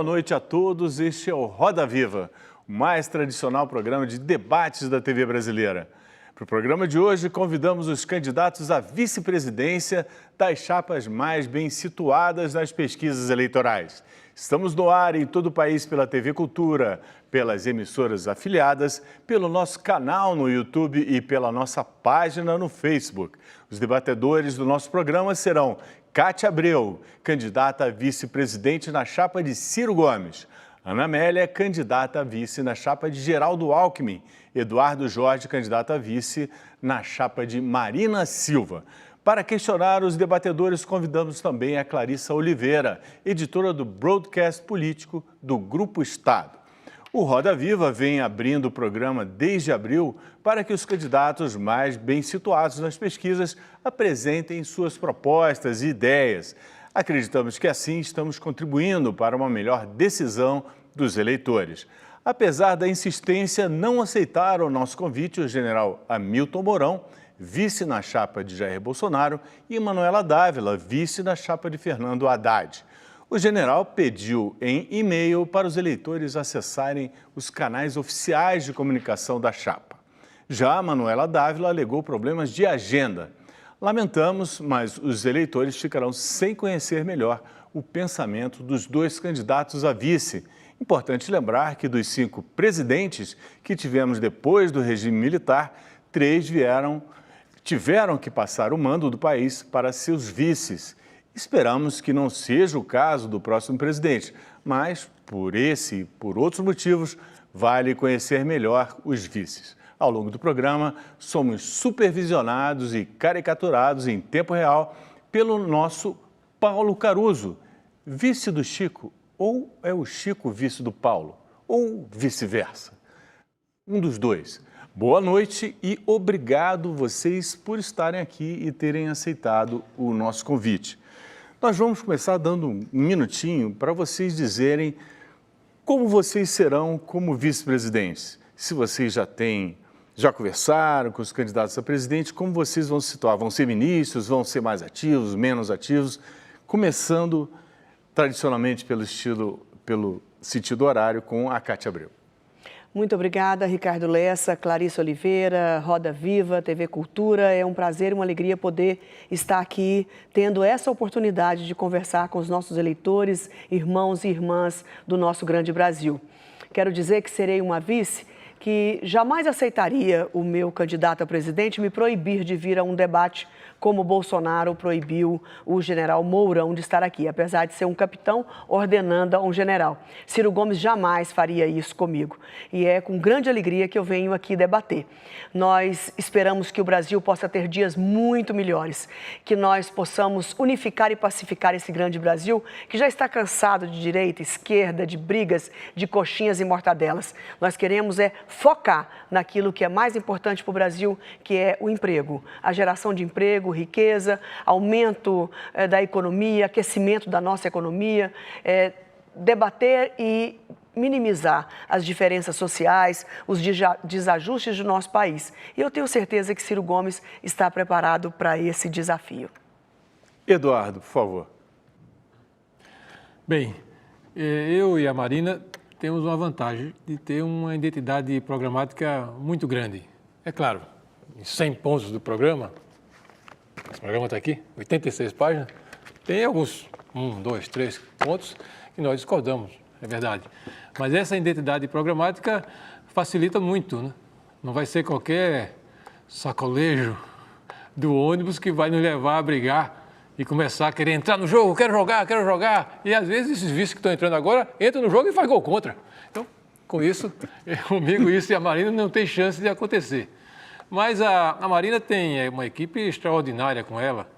boa noite a todos. Este é o Roda Viva, o mais tradicional programa de debates da TV brasileira. Para o programa de hoje, convidamos os candidatos à vice-presidência das chapas mais bem situadas nas pesquisas eleitorais. Estamos no ar em todo o país pela TV Cultura, pelas emissoras afiliadas, pelo nosso canal no YouTube e pela nossa página no Facebook. Os debatedores do nosso programa serão Cátia Abreu, candidata a vice-presidente na chapa de Ciro Gomes. Ana Amélia, candidata a vice na chapa de Geraldo Alckmin. Eduardo Jorge, candidato a vice na chapa de Marina Silva. Para questionar os debatedores, convidamos também a Clarissa Oliveira, editora do Broadcast Político do Grupo Estado. O Roda Viva vem abrindo o programa desde abril para que os candidatos mais bem situados nas pesquisas apresentem suas propostas e ideias. Acreditamos que assim estamos contribuindo para uma melhor decisão dos eleitores. Apesar da insistência, não aceitaram o nosso convite o general Hamilton Mourão, vice na chapa de Jair Bolsonaro, e Manuela Dávila, vice na chapa de Fernando Haddad. O general pediu em e-mail para os eleitores acessarem os canais oficiais de comunicação da chapa. Já a Manuela Dávila alegou problemas de agenda. Lamentamos, mas os eleitores ficarão sem conhecer melhor o pensamento dos dois candidatos a vice. Importante lembrar que dos 5 presidentes que tivemos depois do regime militar, 3 tiveram que passar o mando do país para seus vices. Esperamos que não seja o caso do próximo presidente, mas por esse e por outros motivos, vale conhecer melhor os vices. Ao longo do programa, somos supervisionados e caricaturados em tempo real pelo nosso Paulo Caruso, vice do Chico, ou é o Chico vice do Paulo, ou vice-versa. Um dos dois. Boa noite e obrigado vocês por estarem aqui e terem aceitado o nosso convite. Nós vamos começar dando um minutinho para vocês dizerem como vocês serão como vice-presidentes. Se vocês já conversaram com os candidatos a presidente, como vocês vão se situar? Vão ser ministros, vão ser mais ativos, menos ativos? Começando tradicionalmente pelo sentido horário com a Cátia Abreu. Muito obrigada, Ricardo Lessa, Clarissa Oliveira, Roda Viva, TV Cultura. É um prazer e uma alegria poder estar aqui, tendo essa oportunidade de conversar com os nossos eleitores, irmãos e irmãs do nosso grande Brasil. Quero dizer que serei uma vice que jamais aceitaria o meu candidato a presidente me proibir de vir a um debate como Bolsonaro proibiu o general Mourão de estar aqui, apesar de ser um capitão ordenando a um general. Ciro Gomes jamais faria isso comigo. E é com grande alegria que eu venho aqui debater. Nós esperamos que o Brasil possa ter dias muito melhores, que nós possamos unificar e pacificar esse grande Brasil, que já está cansado de direita, esquerda, de brigas, de coxinhas e mortadelas. Nós queremos focar naquilo que é mais importante para o Brasil, que é o emprego, a geração de emprego, riqueza, aumento da economia, aquecimento da nossa economia, debater e minimizar as diferenças sociais, os desajustes do nosso país. E eu tenho certeza que Ciro Gomes está preparado para esse desafio. Eduardo, por favor. Bem, eu e a Marina temos uma vantagem de ter uma identidade programática muito grande. É claro, em 100 pontos do programa, esse programa está aqui, 86 páginas, tem alguns 1, 2, 3 pontos que nós discordamos, é verdade. Mas essa identidade programática facilita muito, né? Não vai ser qualquer sacolejo do ônibus que vai nos levar a brigar e começar a querer entrar no jogo, quero jogar. E às vezes esses vices que estão entrando agora, entram no jogo e faz gol contra. Então, com isso, comigo isso e a Marina não tem chance de acontecer. Mas a Marina tem uma equipe extraordinária com ela.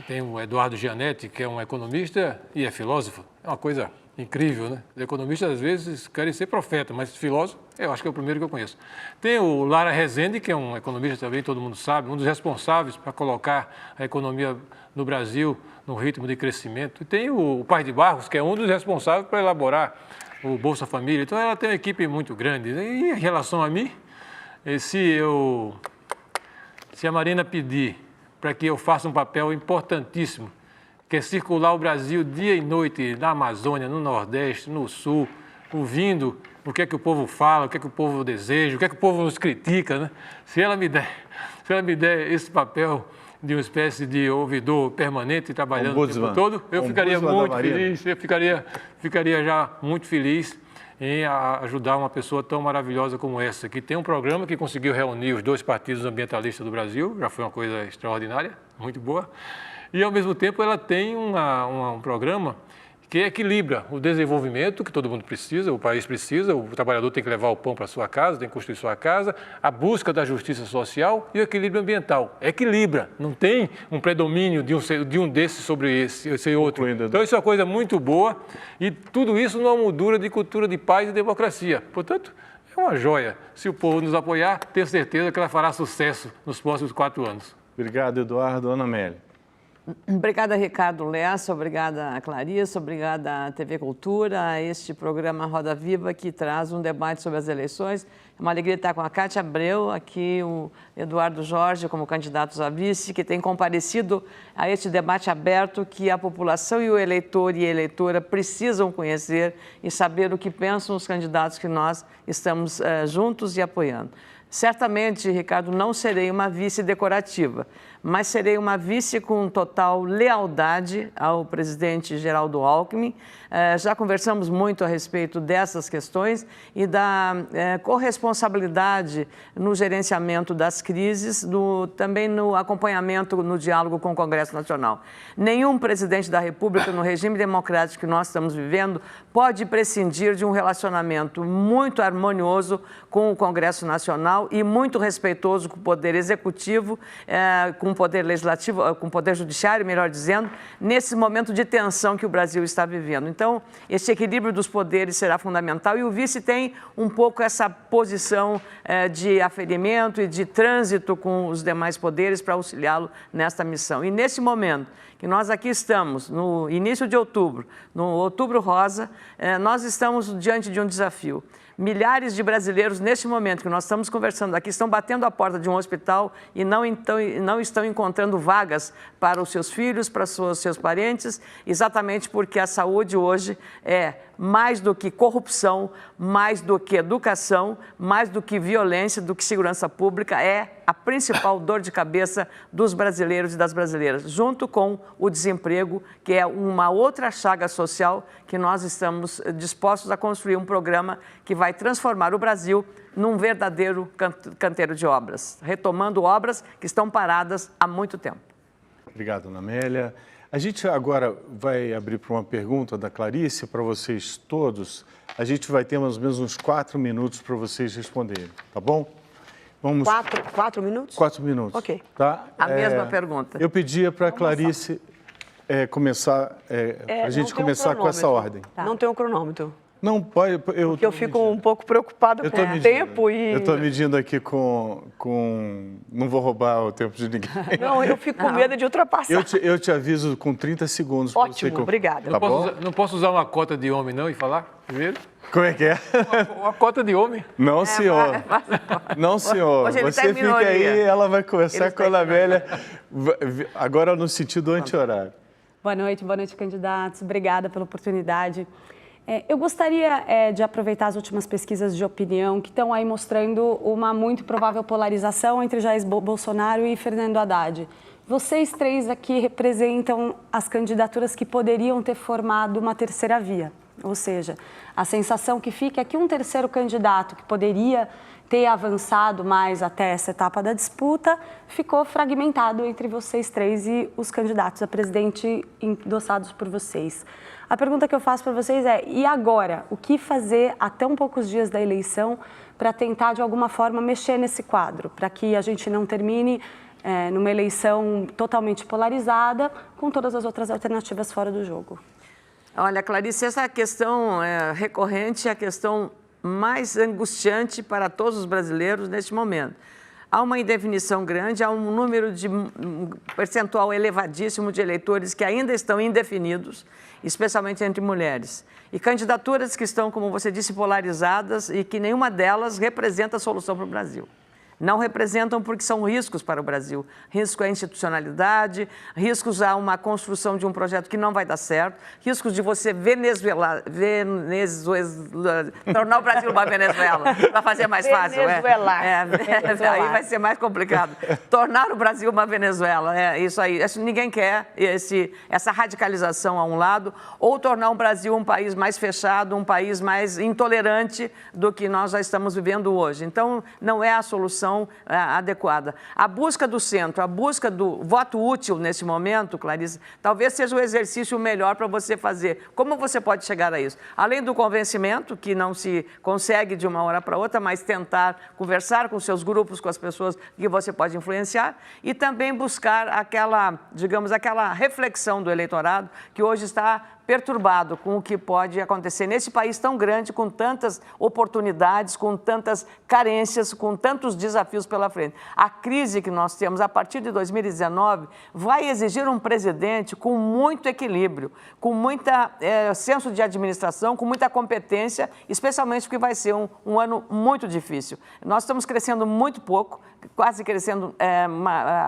Tem o Eduardo Gianetti, que é um economista e é filósofo. É uma coisa incrível, né? Os economistas, às vezes, querem ser profeta, mas filósofo, eu acho que é o primeiro que eu conheço. Tem o Lara Rezende, que é um economista também, todo mundo sabe, um dos responsáveis para colocar a economia no Brasil no ritmo de crescimento. E tem o Paz de Barros, que é um dos responsáveis para elaborar o Bolsa Família. Então, ela tem uma equipe muito grande. E em relação a mim, se a Marina pedir para que eu faça um papel importantíssimo, quer circular o Brasil dia e noite, na Amazônia, no Nordeste, no Sul, ouvindo o que é que o povo fala, o que é que o povo deseja, o que é que o povo nos critica, né? Se ela me der esse papel de uma espécie de ouvidor permanente, trabalhando o tempo todo, eu ficaria muito feliz, eu ficaria já muito feliz em ajudar uma pessoa tão maravilhosa como essa, que tem um programa que conseguiu reunir os 2 partidos ambientalistas do Brasil, já foi uma coisa extraordinária, muito boa, e ao mesmo tempo ela tem um programa que equilibra o desenvolvimento, que todo mundo precisa, o país precisa, o trabalhador tem que levar o pão para sua casa, tem que construir sua casa, a busca da justiça social e o equilíbrio ambiental. Equilibra, não tem um predomínio de um desses sobre esse outro. Então isso é uma coisa muito boa e tudo isso numa moldura de cultura de paz e democracia. Portanto, é uma joia. Se o povo nos apoiar, tenho certeza que ela fará sucesso nos próximos 4 anos. Obrigado, Eduardo. Ana Amélia. Obrigada, Ricardo Lessa, obrigada, Clarissa, obrigada, TV Cultura, a este programa Roda Viva, que traz um debate sobre as eleições. É uma alegria estar com a Cátia Abreu, aqui o Eduardo Jorge, como candidatos a vice, que tem comparecido a este debate aberto que a população e o eleitor e a eleitora precisam conhecer e saber o que pensam os candidatos que nós estamos juntos e apoiando. Certamente, Ricardo, não serei uma vice decorativa, mas serei uma vice com total lealdade ao presidente Geraldo Alckmin. Já conversamos muito a respeito dessas questões e da corresponsabilidade no gerenciamento das crises, também no acompanhamento, no diálogo com o Congresso Nacional. Nenhum presidente da República, no regime democrático que nós estamos vivendo, pode prescindir de um relacionamento muito harmonioso com o Congresso Nacional e muito respeitoso com o Poder Executivo, com o Poder Legislativo, com o Poder Judiciário, melhor dizendo, nesse momento de tensão que o Brasil está vivendo. Então, esse equilíbrio dos poderes será fundamental e o vice tem um pouco essa posição de aferimento e de trânsito com os demais poderes para auxiliá-lo nesta missão. E nesse momento que nós aqui estamos, no início de outubro, no Outubro Rosa, nós estamos diante de um desafio. Milhares de brasileiros, neste momento que nós estamos conversando aqui, estão batendo a porta de um hospital e não estão encontrando vagas para os seus filhos, para os seus parentes, exatamente porque a saúde hoje é mais do que corrupção, mais do que educação, mais do que violência, do que segurança pública, é a principal dor de cabeça dos brasileiros e das brasileiras, junto com o desemprego, que é uma outra chaga social que nós estamos dispostos a construir um programa que vai transformar o Brasil num verdadeiro canteiro de obras, retomando obras que estão paradas há muito tempo. Obrigado, Ana Amélia. A gente agora vai abrir para uma pergunta da Clarice para vocês todos. A gente vai ter mais ou menos uns 4 minutos para vocês responderem, tá bom? Vamos... 4 minutos? 4 minutos. Ok. Tá? A mesma pergunta. Eu pedia para a Clarice começar, a gente começar com essa ordem. Tá. Não tem um cronômetro. Não, pode. Eu fico um pouco preocupada com o tempo e... Eu estou medindo aqui com... Não vou roubar o tempo de ninguém. Não, eu fico com medo de ultrapassar. Eu te aviso com 30 segundos. Ótimo, obrigada. Tá bom? Não posso usar uma cota de homem, não, e falar primeiro? Como é que é? Uma cota de homem. Não, senhor. Não, senhor. Hoje ele Você tá em fica aí, ela vai conversar com a Ana Amélia, minoria. agora no sentido anti-horário. Boa noite, candidatos. Obrigada pela oportunidade. Eu gostaria de aproveitar as últimas pesquisas de opinião que estão aí mostrando uma muito provável polarização entre Jair Bolsonaro e Fernando Haddad. Vocês três aqui representam as candidaturas que poderiam ter formado uma terceira via. Ou seja, a sensação que fica é que um terceiro candidato que poderia ter avançado mais até essa etapa da disputa ficou fragmentado entre vocês três e os candidatos a presidente endossados por vocês. A pergunta que eu faço para vocês é, e agora? O que fazer a tão poucos dias da eleição para tentar, de alguma forma, mexer nesse quadro, para que a gente não termine numa eleição totalmente polarizada, com todas as outras alternativas fora do jogo? Olha, Clarice, essa questão recorrente é a questão mais angustiante para todos os brasileiros neste momento. Há uma indefinição grande, há um número de um percentual elevadíssimo de eleitores que ainda estão indefinidos, especialmente entre mulheres. E candidaturas que estão, como você disse, polarizadas e que nenhuma delas representa a solução para o Brasil. Não representam porque são riscos para o Brasil. Risco à institucionalidade, riscos a uma construção de um projeto que não vai dar certo, riscos de você tornar o Brasil uma Venezuela, para fazer mais fácil. Aí vai ser mais complicado. Tornar o Brasil uma Venezuela, isso aí. Ninguém quer essa radicalização a um lado, ou tornar o Brasil um país mais fechado, um país mais intolerante do que nós já estamos vivendo hoje. Então, não é a solução adequada. A busca do centro, a busca do voto útil nesse momento, Clarice, talvez seja o exercício melhor para você fazer. Como você pode chegar a isso? Além do convencimento, que não se consegue de uma hora para outra, mas tentar conversar com seus grupos, com as pessoas que você pode influenciar, e também buscar aquela, digamos, aquela reflexão do eleitorado que hoje está perturbado com o que pode acontecer nesse país tão grande, com tantas oportunidades, com tantas carências, com tantos desafios pela frente. A crise que nós temos a partir de 2019 vai exigir um presidente com muito equilíbrio, com muito senso de administração, com muita competência, especialmente porque vai ser um ano muito difícil. Nós estamos crescendo muito pouco, quase crescendo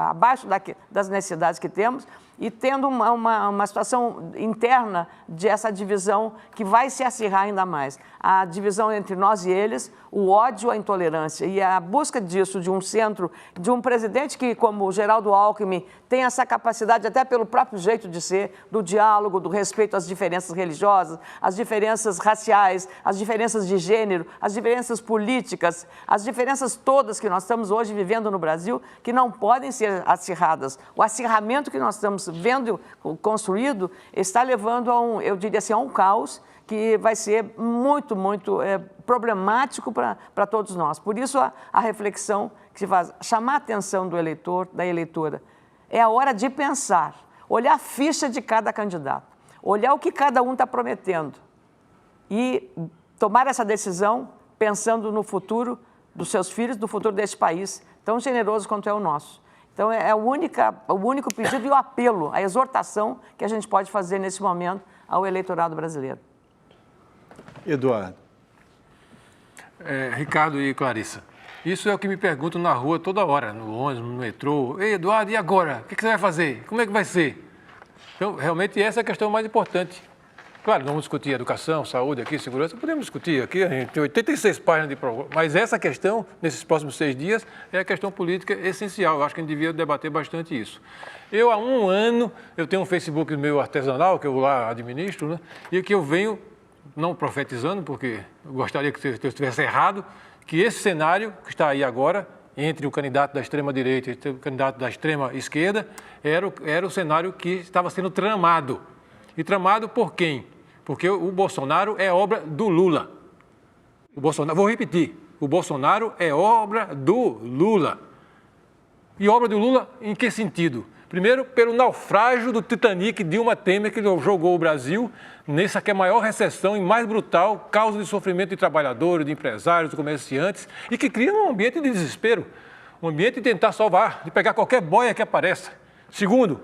abaixo das necessidades que temos, e tendo uma situação interna dessa divisão que vai se acirrar ainda mais. A divisão entre nós e eles, o ódio, a intolerância e a busca disso de um centro, de um presidente que, como o Geraldo Alckmin, tem essa capacidade, até pelo próprio jeito de ser, do diálogo, do respeito às diferenças religiosas, às diferenças raciais, às diferenças de gênero, às diferenças políticas, as diferenças todas que nós estamos hoje vivendo no Brasil, que não podem ser acirradas. O acirramento que nós estamos vendo construído está levando a eu diria assim, a um caos que vai ser muito, muito problemático para todos nós. Por isso, a reflexão que se faz, chamar a atenção do eleitor, da eleitora, é a hora de pensar, olhar a ficha de cada candidato, olhar o que cada um está prometendo e tomar essa decisão pensando no futuro dos seus filhos, do futuro deste país, tão generoso quanto é o nosso. Então, é o único pedido e o apelo, a exortação que a gente pode fazer nesse momento ao eleitorado brasileiro. Eduardo. Ricardo e Clarissa, isso é o que me perguntam na rua toda hora, no ônibus, no metrô. Ei, Eduardo, e agora? O que você vai fazer? Como é que vai ser? Então, realmente, essa é a questão mais importante. Claro, não vamos discutir educação, saúde aqui, segurança, podemos discutir aqui, a gente tem 86 páginas de programa, mas essa questão, nesses próximos 6 dias, é a questão política essencial. Eu acho que a gente devia debater bastante isso. Eu, há um ano, eu tenho um Facebook meu artesanal, que eu lá administro, né, e que eu venho, não profetizando, porque eu gostaria que eu estivesse errado, que esse cenário que está aí agora, entre o candidato da extrema-direita e o candidato da extrema-esquerda, era o cenário que estava sendo tramado. E tramado por quem? Porque o Bolsonaro é obra do Lula. Vou repetir, o Bolsonaro é obra do Lula. E obra do Lula em que sentido? Primeiro, pelo naufrágio do Titanic Dilma Temer, que jogou o Brasil nessa que é a maior recessão e mais brutal causa de sofrimento de trabalhadores, de empresários, de comerciantes, e que cria um ambiente de desespero, um ambiente de tentar salvar, de pegar qualquer boia que apareça. Segundo,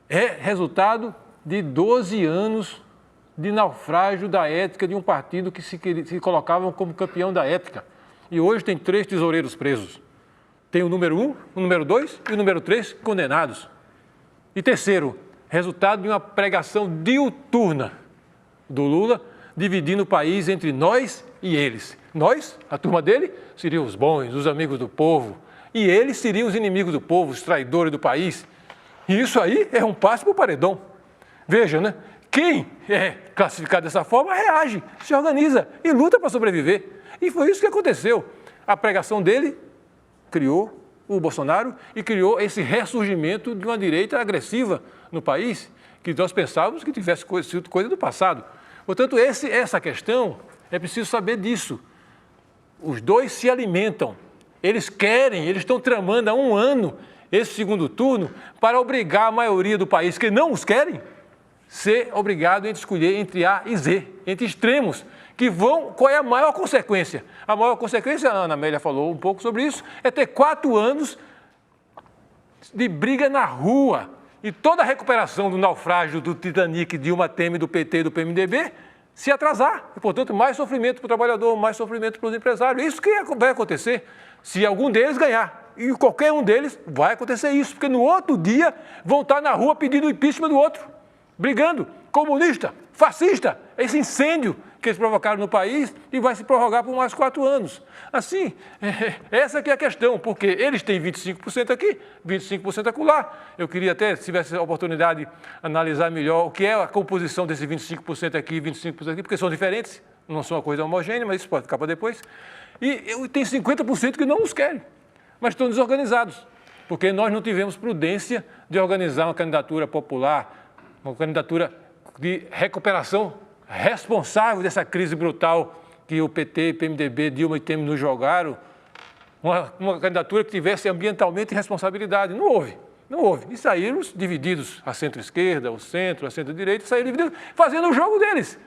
é resultado de 12 anos de naufrágio da ética de um partido que se colocavam como campeão da ética. E hoje tem 3 tesoureiros presos. Tem o número 1, o número 2 e o número 3 condenados. E terceiro, resultado de uma pregação diuturna do Lula, dividindo o país entre nós e eles. Nós, a turma dele, seriam os bons, os amigos do povo. E eles seriam os inimigos do povo, os traidores do país. E isso aí é um passo para o paredão. Veja, né? Quem é classificado dessa forma reage, se organiza e luta para sobreviver. E foi isso que aconteceu. A pregação dele criou o Bolsonaro e criou esse ressurgimento de uma direita agressiva no país, que nós pensávamos que tivesse sido coisa do passado. Portanto, essa questão, é preciso saber disso. Os dois se alimentam. Eles estão tramando há um ano esse segundo turno para obrigar a maioria do país que não os querem ser obrigado a escolher entre A e Z, entre extremos, que vão... Qual é a maior consequência? A maior consequência, a Ana Amélia falou um pouco sobre isso, é ter 4 anos de briga na rua. E toda a recuperação do naufrágio do Titanic, Dilma Temer, do PT e do PMDB, se atrasar. E, portanto, mais sofrimento para o trabalhador, mais sofrimento para os empresários. Isso que vai acontecer se algum deles ganhar. E qualquer um deles vai acontecer isso, porque no outro dia vão estar na rua pedindo o impeachment do outro, brigando, comunista, fascista, esse incêndio que eles provocaram no país e vai se prorrogar por mais 4 anos. Assim, essa que é a questão, porque eles têm 25% aqui, 25% acolá. Eu queria até, se tivesse a oportunidade, analisar melhor o que é a composição desse 25% aqui e 25% aqui, porque são diferentes, não são uma coisa homogênea, mas isso pode ficar para depois. E tem 50% que não os querem, mas estão desorganizados, porque nós não tivemos prudência de organizar uma candidatura popular, uma candidatura de recuperação responsável dessa crise brutal que o PT, PMDB, Dilma e Temer nos jogaram, uma candidatura que tivesse ambientalmente responsabilidade. Não houve, não houve. E saíram divididos, a centro-esquerda, o centro, a centro-direita, saíram divididos, fazendo o jogo deles.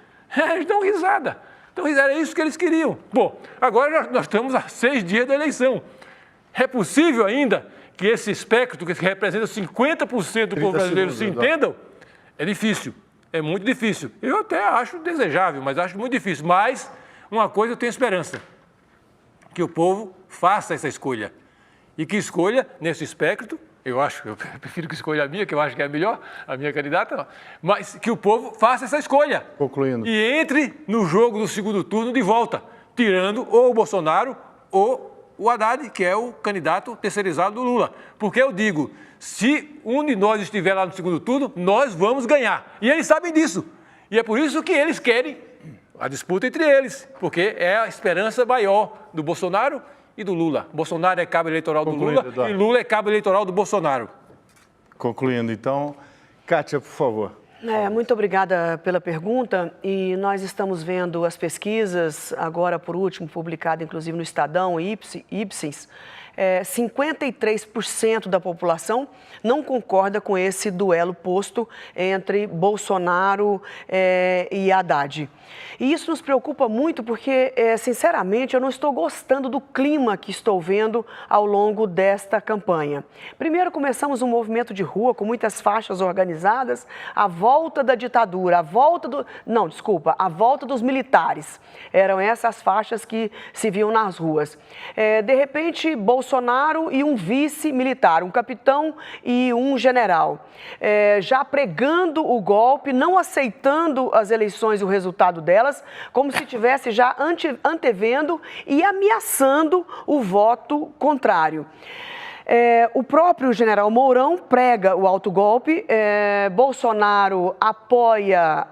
Eles dão risada. Então, era isso que eles queriam. Bom, agora nós estamos a 6 dias da eleição. É possível ainda que esse espectro, que representa 50% do povo brasileiro, se entendam? É difícil. É muito difícil. Eu até acho desejável, mas acho muito difícil. Mas uma coisa eu tenho esperança, que o povo faça essa escolha. E que escolha nesse espectro, eu prefiro que escolha a minha, que eu acho que é a melhor, a minha candidata, mas que o povo faça essa escolha. Concluindo. E entre no jogo do segundo turno de volta, tirando ou o Bolsonaro ou o Haddad, que é o candidato terceirizado do Lula. Porque eu digo, se um de nós estiver lá no segundo turno, nós vamos ganhar. E eles sabem disso. E é por isso que eles querem a disputa entre eles, porque é a esperança maior do Bolsonaro e do Lula. Bolsonaro é cabo eleitoral do Lula, Eduardo, e Lula é cabo eleitoral do Bolsonaro. Concluindo, então, Kátia, por favor. Muito obrigada pela pergunta, e nós estamos vendo as pesquisas, agora por último, publicada inclusive no Estadão, Ipsos, 53% da população não concorda com esse duelo posto entre Bolsonaro e Haddad. E isso nos preocupa muito porque, sinceramente, eu não estou gostando do clima que estou vendo ao longo desta campanha. Primeiro, começamos um movimento de rua com muitas faixas organizadas, a volta da ditadura, a volta dos militares. Eram essas faixas que se viam nas ruas. De repente, Bolsonaro e um vice-militar, um capitão e um general, já pregando o golpe, não aceitando as eleições e o resultado delas, como se estivesse já antevendo e ameaçando o voto contrário. O próprio general Mourão prega o autogolpe, Bolsonaro apoia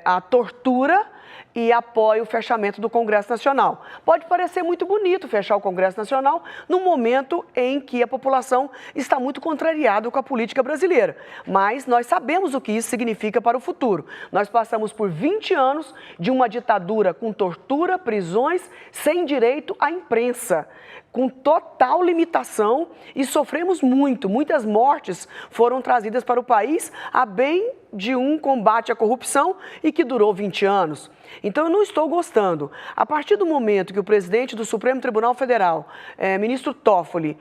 a tortura e apoia o fechamento do Congresso Nacional. Pode parecer muito bonito fechar o Congresso Nacional num momento em que a população está muito contrariada com a política brasileira, mas nós sabemos o que isso significa para o futuro. Nós passamos por 20 anos de uma ditadura com tortura, prisões, sem direito à imprensa, com total limitação, e sofremos muitas mortes foram trazidas para o país a bem de um combate à corrupção e que durou 20 anos. Então, eu não estou gostando. A partir do momento que o presidente do Supremo Tribunal Federal, ministro Toffoli,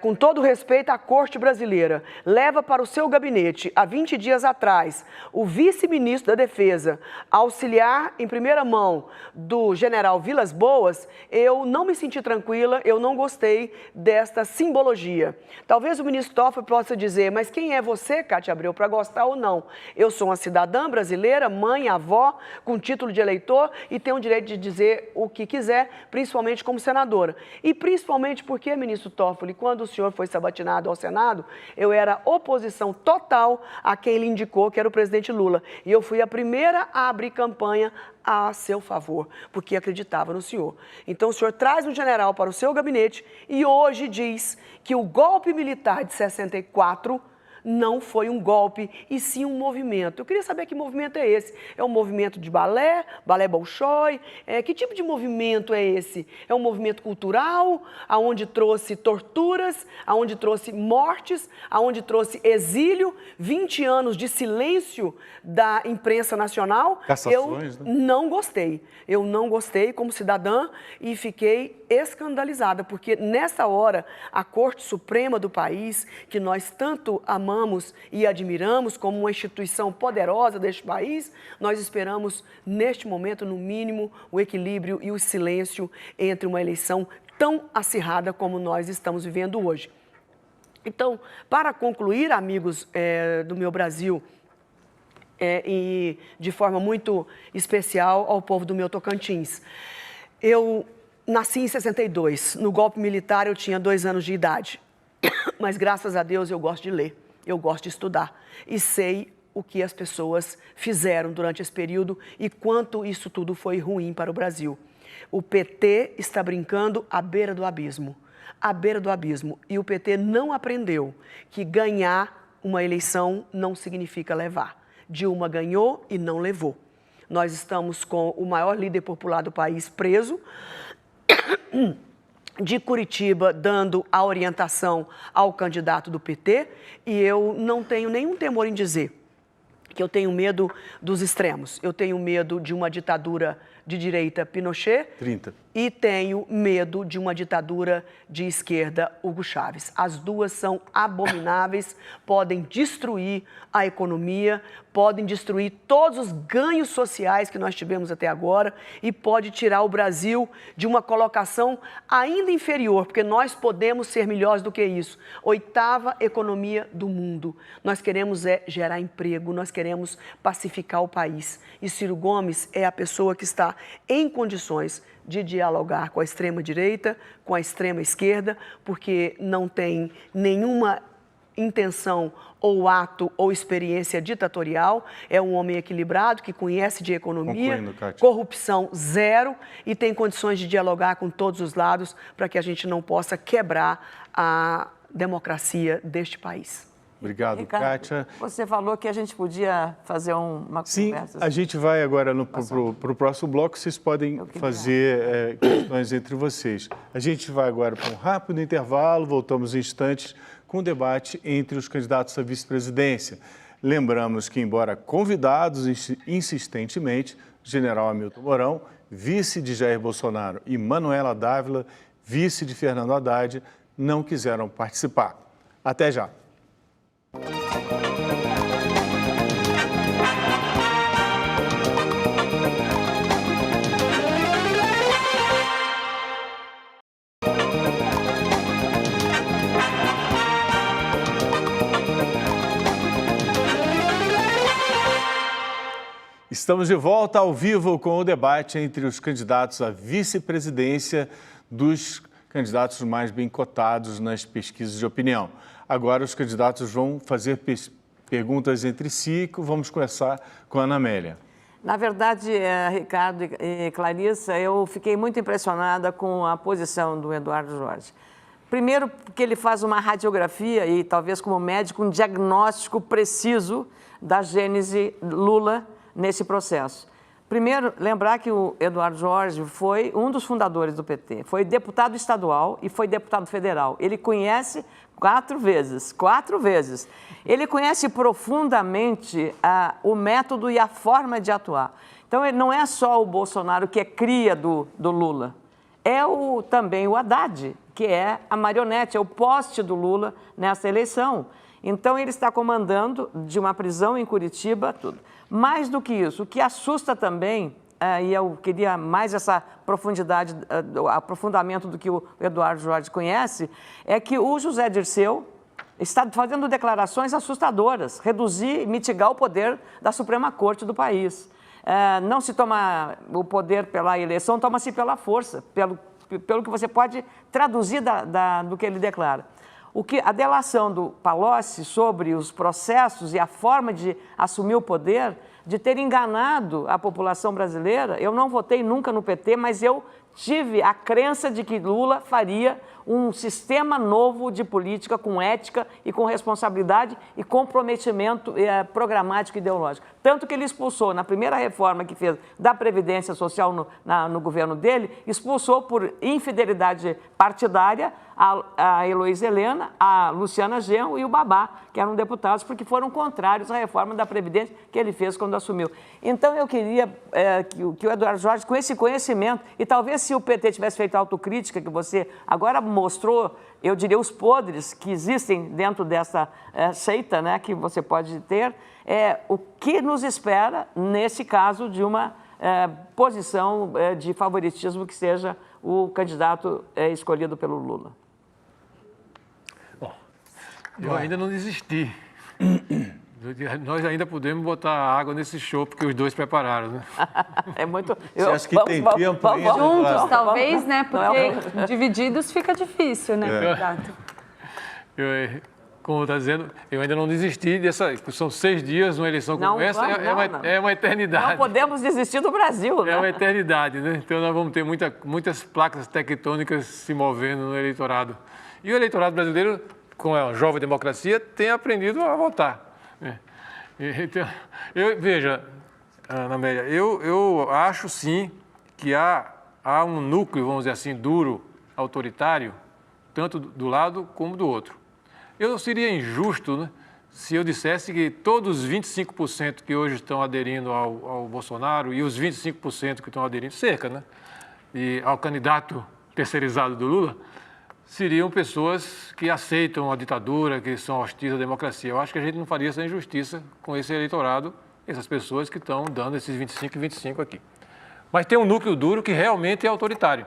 com todo respeito à Corte Brasileira, leva para o seu gabinete, há 20 dias atrás, o vice-ministro da Defesa, auxiliar em primeira mão do general Vilas Boas, eu não me senti tranquila, eu não gostei desta simbologia. Talvez o ministro Toffoli possa dizer, mas quem é você, Cátia Abreu, para gostar ou não? Eu sou uma cidadã brasileira, mãe, avó, com título de eleitor e tenho o direito de dizer o que quiser, principalmente como senadora. E principalmente porque, ministro Toffoli, quando o senhor foi sabatinado ao Senado, eu era oposição total a quem ele indicou, que era o presidente Lula. E eu fui a primeira a abrir campanha a seu favor, porque acreditava no senhor. Então, o senhor traz um general para o seu gabinete e hoje diz que o golpe militar de 64 não foi um golpe, e sim um movimento. Eu queria saber que movimento é esse. É um movimento de balé Bolshoi? Que tipo de movimento é esse? É um movimento cultural, aonde trouxe torturas, aonde trouxe mortes, aonde trouxe exílio, 20 anos de silêncio da imprensa nacional? Cassações, né? Não gostei. Eu não gostei como cidadã e fiquei escandalizada, porque nessa hora a Corte Suprema do país, que nós tanto amamos, amamos e admiramos como uma instituição poderosa deste país, nós esperamos, neste momento, no mínimo, o equilíbrio e o silêncio entre uma eleição tão acirrada como nós estamos vivendo hoje. Então, para concluir, amigos do meu Brasil, e de forma muito especial ao povo do meu Tocantins, eu nasci em 62, no golpe militar eu tinha 2 anos de idade, mas graças a Deus eu gosto de ler, eu gosto de estudar e sei o que as pessoas fizeram durante esse período e quanto isso tudo foi ruim para o Brasil. O PT está brincando à beira do abismo, e o PT não aprendeu que ganhar uma eleição não significa levar. Dilma ganhou e não levou. Nós estamos com o maior líder popular do país preso, de Curitiba dando a orientação ao candidato do PT, e eu não tenho nenhum temor em dizer que eu tenho medo dos extremos. Eu tenho medo de uma ditadura de direita, Pinochet, 30. E tenho medo de uma ditadura de esquerda, Hugo Chávez. As duas são abomináveis, podem destruir a economia, podem destruir todos os ganhos sociais que nós tivemos até agora e pode tirar o Brasil de uma colocação ainda inferior, porque nós podemos ser melhores do que isso. 8ª economia do mundo. Nós queremos gerar emprego, nós queremos pacificar o país. E Ciro Gomes é a pessoa que está em condições de dialogar com a extrema-direita, com a extrema-esquerda, porque não tem nenhuma intenção ou ato ou experiência ditatorial, é um homem equilibrado, que conhece de economia, corrupção zero e tem condições de dialogar com todos os lados para que a gente não possa quebrar a democracia deste país. Obrigado, Ricardo, Kátia. Você falou que a gente podia fazer uma conversa. Sim, a gente vai agora para o próximo bloco, vocês podem fazer questões entre vocês. A gente vai agora para um rápido intervalo, voltamos em instantes com o debate entre os candidatos à vice-presidência. Lembramos que, embora convidados insistentemente, general Hamilton Mourão, vice de Jair Bolsonaro, e Manuela Dávila, vice de Fernando Haddad, não quiseram participar. Até já. Estamos de volta ao vivo com o debate entre os candidatos à vice-presidência dos candidatos mais bem cotados nas pesquisas de opinião. Agora os candidatos vão fazer perguntas entre si. Vamos começar com a Ana Amélia. Na verdade, Ricardo e Clarissa, eu fiquei muito impressionada com a posição do Eduardo Jorge. Primeiro, porque ele faz uma radiografia e, talvez como médico, um diagnóstico preciso da gênese Lula nesse processo. Primeiro, lembrar que o Eduardo Jorge foi um dos fundadores do PT, foi deputado estadual e foi deputado federal. Ele conhece 4 vezes. Ele conhece profundamente o método e a forma de atuar. Então, ele não é só o Bolsonaro que é cria do Lula, é também o Haddad, que é a marionete, é o poste do Lula nessa eleição. Então, ele está comandando de uma prisão em Curitiba, tudo. Mais do que isso, o que assusta também, e eu queria mais essa profundidade, aprofundamento do que o Eduardo Jorge conhece, é que o José Dirceu está fazendo declarações assustadoras, reduzir e mitigar o poder da Suprema Corte do país. Não se toma o poder pela eleição, toma-se pela força, pelo que você pode traduzir do que ele declara. A delação do Palocci sobre os processos e a forma de assumir o poder, de ter enganado a população brasileira, eu não votei nunca no PT, mas eu tive a crença de que Lula faria um sistema novo de política com ética e com responsabilidade e comprometimento programático e ideológico. Tanto que ele expulsou, na primeira reforma que fez da Previdência Social no governo dele, expulsou por infidelidade partidária a Heloísa Helena, a Luciana Genro e o Babá, que eram deputados, porque foram contrários à reforma da Previdência que ele fez quando assumiu. Então, eu queria que o Eduardo Jorge, com esse conhecimento, e talvez se o PT tivesse feito a autocrítica que você agora mostrou, eu diria, os podres que existem dentro dessa seita, né, que você pode ter, o que nos espera nesse caso de uma posição de favoritismo que seja o candidato escolhido pelo Lula? Bom, eu ainda não desisti. Nós ainda podemos botar água nesse chopp que os dois prepararam, né? É muito... Você acha que tem tempo ainda? Juntos, talvez, né? Porque divididos fica difícil, né? Exato. Como está dizendo, eu ainda não desisti dessa... São 6 dias, uma eleição como essa, é uma eternidade. Não podemos desistir do Brasil, né? É uma eternidade, né? Então nós vamos ter muitas placas tectônicas se movendo no eleitorado. E o eleitorado brasileiro, com a jovem democracia, tem aprendido a votar. Então, veja, Ana Amélia, eu acho sim que há um núcleo, vamos dizer assim, duro, autoritário, tanto do lado como do outro. Eu não seria injusto, né, se eu dissesse que todos os 25% que hoje estão aderindo ao Bolsonaro e os 25% que estão aderindo, cerca, né, e ao candidato terceirizado do Lula, seriam pessoas que aceitam a ditadura, que são hostis à democracia. Eu acho que a gente não faria essa injustiça com esse eleitorado, essas pessoas que estão dando esses 25 e 25 aqui. Mas tem um núcleo duro que realmente é autoritário,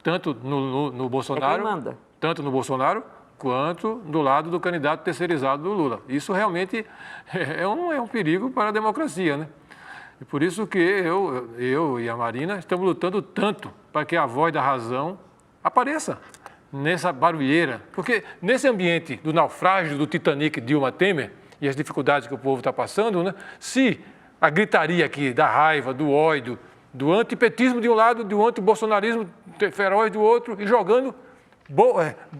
tanto no Bolsonaro, tanto no Bolsonaro quanto do lado do candidato terceirizado do Lula. Isso realmente é um perigo para a democracia, né? E por isso que eu e a Marina estamos lutando tanto para que a voz da razão apareça nessa barulheira, porque nesse ambiente do naufrágio do Titanic Dilma Temer e as dificuldades que o povo está passando, né, se a gritaria aqui da raiva, do ódio, do antipetismo de um lado, do antibolsonarismo feroz do outro, e jogando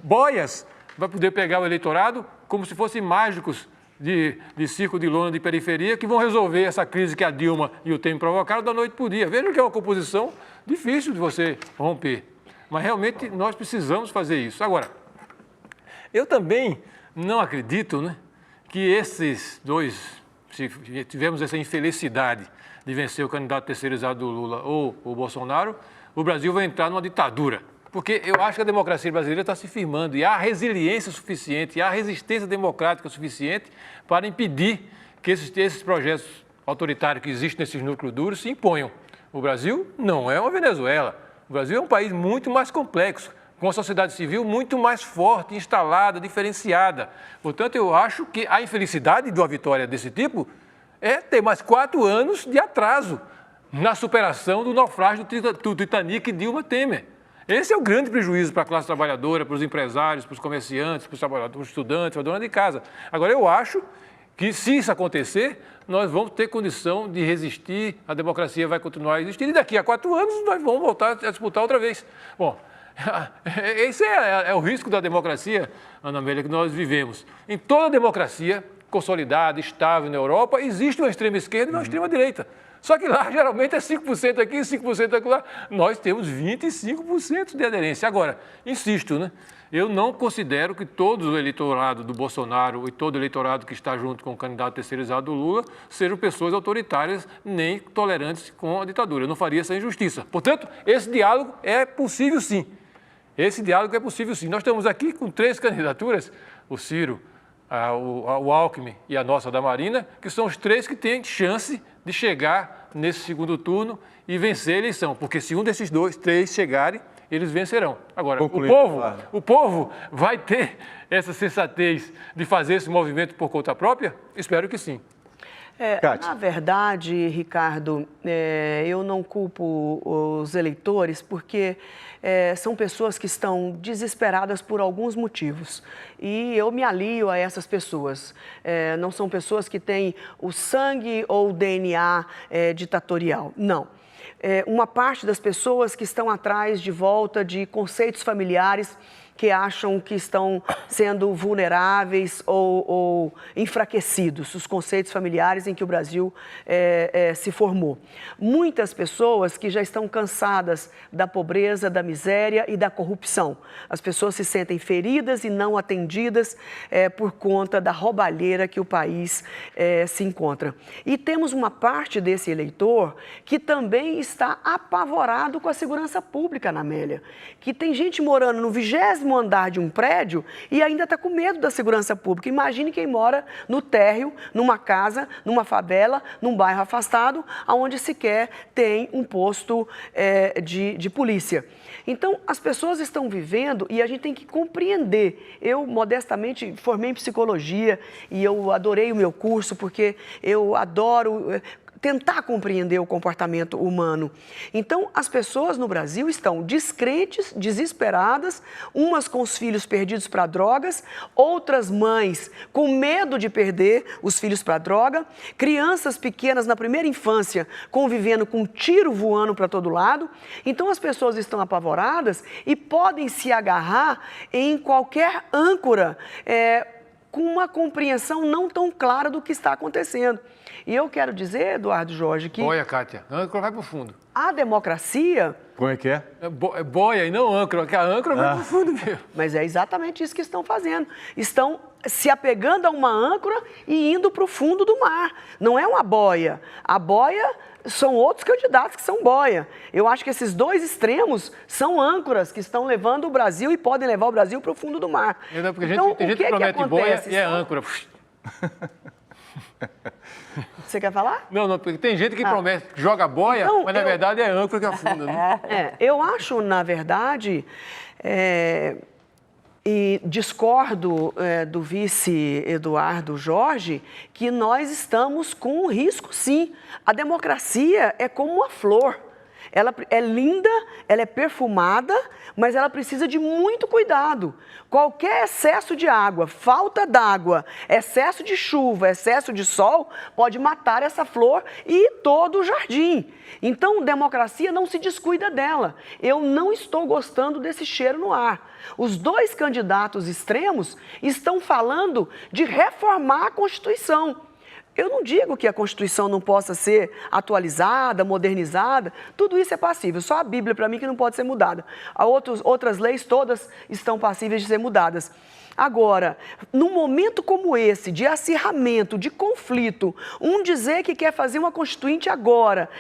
boias, vai poder pegar o eleitorado como se fossem mágicos de circo de lona de periferia que vão resolver essa crise que a Dilma e o Temer provocaram da noite para o dia. Vejam que é uma composição difícil de você romper. Mas realmente nós precisamos fazer isso. Agora, eu também não acredito, né, que esses dois, se tivermos essa infelicidade de vencer o candidato terceirizado do Lula ou o Bolsonaro, o Brasil vai entrar numa ditadura. Porque eu acho que a democracia brasileira está se firmando e há resiliência suficiente, há resistência democrática suficiente para impedir que esses projetos autoritários que existem nesses núcleos duros se imponham. O Brasil não é uma Venezuela. O Brasil é um país muito mais complexo, com uma sociedade civil muito mais forte, instalada, diferenciada. Portanto, eu acho que a infelicidade de uma vitória desse tipo é ter mais 4 anos de atraso na superação do naufrágio do Titanic Dilma Temer. Esse é o grande prejuízo para a classe trabalhadora, para os empresários, para os comerciantes, para os trabalhadores, para os estudantes, para a dona de casa. Agora, eu acho que, se isso acontecer, nós vamos ter condição de resistir, a democracia vai continuar a existir e daqui a 4 anos nós vamos voltar a disputar outra vez. Bom, esse é o risco da democracia, Ana Amélia, que nós vivemos. Em toda democracia consolidada, estável na Europa, existe uma extrema esquerda e uma extrema direita. Só que lá, geralmente, é 5% aqui, 5% aqui lá. Nós temos 25% de aderência. Agora, insisto, né? Eu não considero que todo o eleitorado do Bolsonaro e todo o eleitorado que está junto com o candidato terceirizado do Lula sejam pessoas autoritárias nem tolerantes com a ditadura. Eu não faria essa injustiça. Portanto, esse diálogo é possível sim. Esse diálogo é possível sim. Nós estamos aqui com 3 candidaturas, o Ciro, o Alckmin e a nossa da Marina, que são os 3 que têm chance de chegar nesse segundo turno e vencer a eleição. Porque se um desses 3 chegarem, eles vencerão. Agora, o povo vai ter essa sensatez de fazer esse movimento por conta própria? Espero que sim. Na verdade, Ricardo, eu não culpo os eleitores porque são pessoas que estão desesperadas por alguns motivos. E eu me alio a essas pessoas. Não são pessoas que têm o sangue ou o DNA ditatorial. Não. Uma parte das pessoas que estão atrás de volta de conceitos familiares que acham que estão sendo vulneráveis ou enfraquecidos, os conceitos familiares em que o Brasil se formou. Muitas pessoas que já estão cansadas da pobreza, da miséria e da corrupção. As pessoas se sentem feridas e não atendidas por conta da roubalheira que o país se encontra. E temos uma parte desse eleitor que também está apavorado com a segurança pública na Amélia, que tem gente morando no 20º andar de um prédio e ainda está com medo da segurança pública. Imagine quem mora no térreo, numa casa, numa favela, num bairro afastado, onde sequer tem um posto de polícia. Então, as pessoas estão vivendo e a gente tem que compreender. Eu, modestamente, formei em psicologia e eu adorei o meu curso porque eu adoro tentar compreender o comportamento humano. Então, as pessoas no Brasil estão descrentes, desesperadas, umas com os filhos perdidos para drogas, outras mães com medo de perder os filhos para droga, crianças pequenas na primeira infância convivendo com um tiro voando para todo lado. Então, as pessoas estão apavoradas e podem se agarrar em qualquer âncora com uma compreensão não tão clara do que está acontecendo. E eu quero dizer, Eduardo Jorge, que... Boia, Kátia. Âncora vai para o fundo. A democracia... Como é que é? É boia e não âncora, porque a âncora vai para o fundo mesmo. Mas é exatamente isso que estão fazendo. Estão se apegando a uma âncora e indo para o fundo do mar. Não é uma boia. A boia são outros candidatos que são boia. Eu acho que esses dois extremos são âncoras que estão levando o Brasil e podem levar o Brasil para o fundo do mar. Não, porque então, tem gente que promete boia e é âncora. Você quer falar? Não, porque tem gente que promete, joga boia, então, mas na verdade é âncora que afunda. Né? Eu acho, na verdade, e discordo do vice Eduardo Jorge, que nós estamos com um risco, sim. A democracia é como uma flor. Ela é linda, ela é perfumada, mas ela precisa de muito cuidado. Qualquer excesso de água, falta d'água, excesso de chuva, excesso de sol, pode matar essa flor e todo o jardim. Então, democracia não se descuida dela. Eu não estou gostando desse cheiro no ar. Os dois candidatos extremos estão falando de reformar a Constituição. Eu não digo que a Constituição não possa ser atualizada, modernizada, tudo isso é passível. Só a Bíblia, para mim, que não pode ser mudada. Outras leis todas estão passíveis de ser mudadas. Agora, num momento como esse, de acirramento, de conflito, um dizer que quer fazer uma Constituinte agora,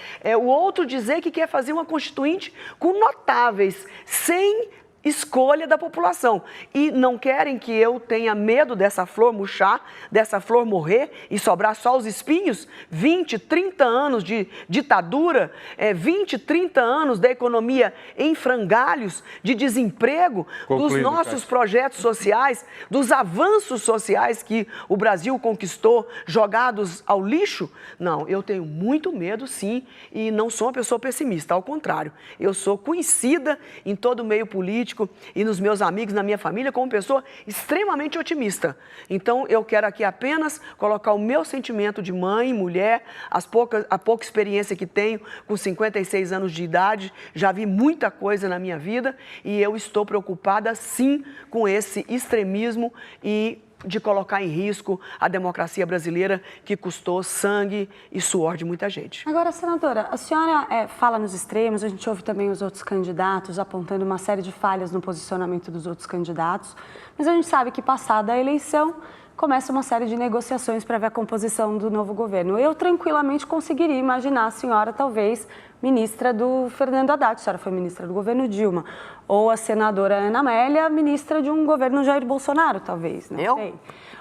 o outro dizer que quer fazer uma Constituinte com notáveis, sem escolha da população. E não querem que eu tenha medo dessa flor murchar, dessa flor morrer e sobrar só os espinhos? 20, 30 anos de ditadura, 20, 30 anos da economia em frangalhos, de desemprego, dos nossos projetos sociais, dos avanços sociais que o Brasil conquistou, jogados ao lixo? Não, eu tenho muito medo, sim, e não sou uma pessoa pessimista, ao contrário. Eu sou conhecida em todo o meio político e nos meus amigos, na minha família, como pessoa extremamente otimista. Então, eu quero aqui apenas colocar o meu sentimento de mãe, mulher, a pouca experiência que tenho, com 56 anos de idade, já vi muita coisa na minha vida e eu estou preocupada, sim, com esse extremismo e de colocar em risco a democracia brasileira, que custou sangue e suor de muita gente. Agora, senadora, a senhora fala nos extremos, a gente ouve também os outros candidatos apontando uma série de falhas no posicionamento dos outros candidatos, mas a gente sabe que, passada a eleição, começa uma série de negociações para ver a composição do novo governo. Eu tranquilamente conseguiria imaginar a senhora, talvez, ministra do Fernando Haddad, a senhora foi ministra do governo Dilma, ou a senadora Ana Amélia, ministra de um governo Jair Bolsonaro, talvez, não sei.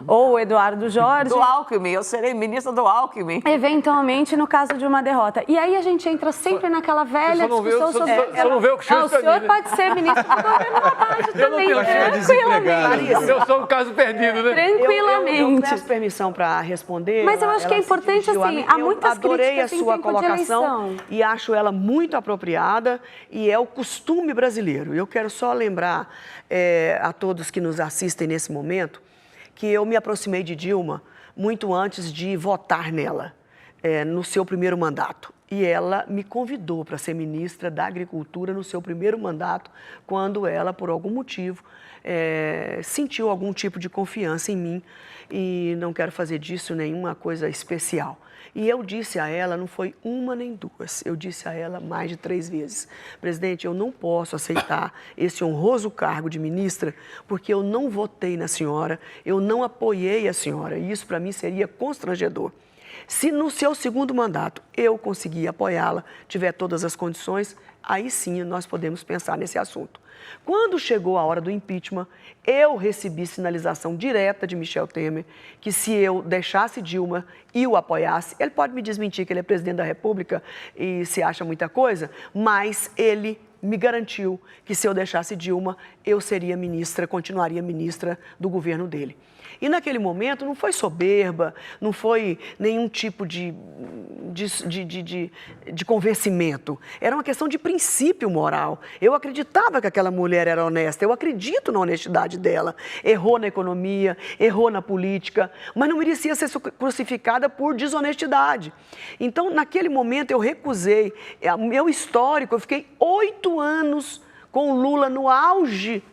Ou o Eduardo Jorge. Do Alckmin, eu serei ministra do Alckmin. Eventualmente, no caso de uma derrota. E aí a gente entra sempre naquela velha discussão sobre... Você não vê o que o senhor pode ser ministro do governo Haddad também, tranquilamente. Eu sou um caso perdido, né? Tranquilamente. Eu peço permissão para responder. Mas eu acho que é importante, assim, há muitas adorei a críticas em sua tempo de colocação eleição. e acho ela muito apropriada e é o costume brasileiro. Eu quero só lembrar a todos que nos assistem nesse momento que eu me aproximei de Dilma muito antes de votar nela, no seu primeiro mandato. e ela me convidou para ser ministra da Agricultura no seu primeiro mandato, quando ela, por algum motivo, sentiu algum tipo de confiança em mim e não quero fazer disso nenhuma coisa especial. E eu disse a ela, não foi uma nem duas, eu disse a ela mais de 3 vezes, presidente, eu não posso aceitar esse honroso cargo de ministra porque eu não votei na senhora, eu não apoiei a senhora e isso para mim seria constrangedor. Se no seu segundo mandato eu conseguir apoiá-la, tiver todas as condições, aí sim nós podemos pensar nesse assunto. Quando chegou a hora do impeachment, eu recebi sinalização direta de Michel Temer que se eu deixasse Dilma e o apoiasse, ele pode me desmentir que ele é presidente da República e se acha muita coisa, mas ele me garantiu que se eu deixasse Dilma, eu seria ministra, continuaria ministra do governo dele. E naquele momento não foi soberba, não foi nenhum tipo de convencimento. Era uma questão de princípio moral. Eu acreditava que aquela mulher era honesta, eu acredito na honestidade dela. Errou na economia, errou na política, mas não merecia ser crucificada por desonestidade. Então, naquele momento, eu recusei. Meu histórico, eu fiquei 8 anos com o Lula no auge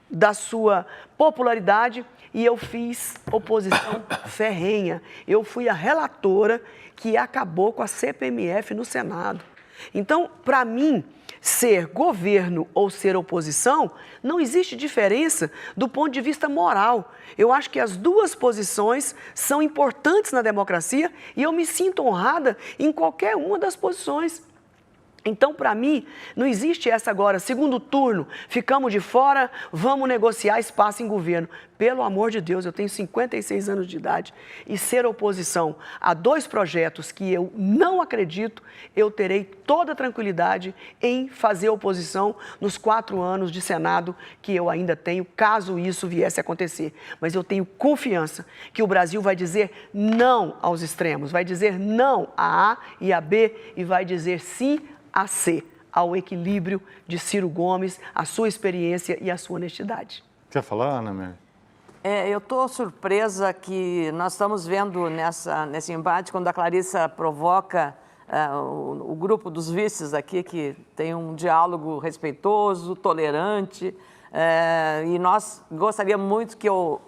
da sua popularidade, e eu fiz oposição ferrenha. Eu fui a relatora que acabou com a CPMF no Senado. Então, para mim, ser governo ou ser oposição, não existe diferença do ponto de vista moral. Eu acho que as duas posições são importantes na democracia e eu me sinto honrada em qualquer uma das posições. Então, para mim, não existe essa agora, segundo turno, ficamos de fora, vamos negociar espaço em governo. Pelo amor de Deus, eu tenho 56 anos de idade e ser oposição a 2 projetos que eu não acredito, eu terei toda a tranquilidade em fazer oposição nos 4 anos de Senado que eu ainda tenho, caso isso viesse a acontecer. Mas eu tenho confiança que o Brasil vai dizer não aos extremos, vai dizer não a A e a B e vai dizer sim a C, ao equilíbrio de Ciro Gomes, a sua experiência e a sua honestidade. Quer falar, Ana Amélia? Eu estou surpresa que nós estamos vendo nesse embate, quando a Clarissa provoca o grupo dos vices aqui, que tem um diálogo respeitoso, tolerante, e nós gostaríamos muito que eu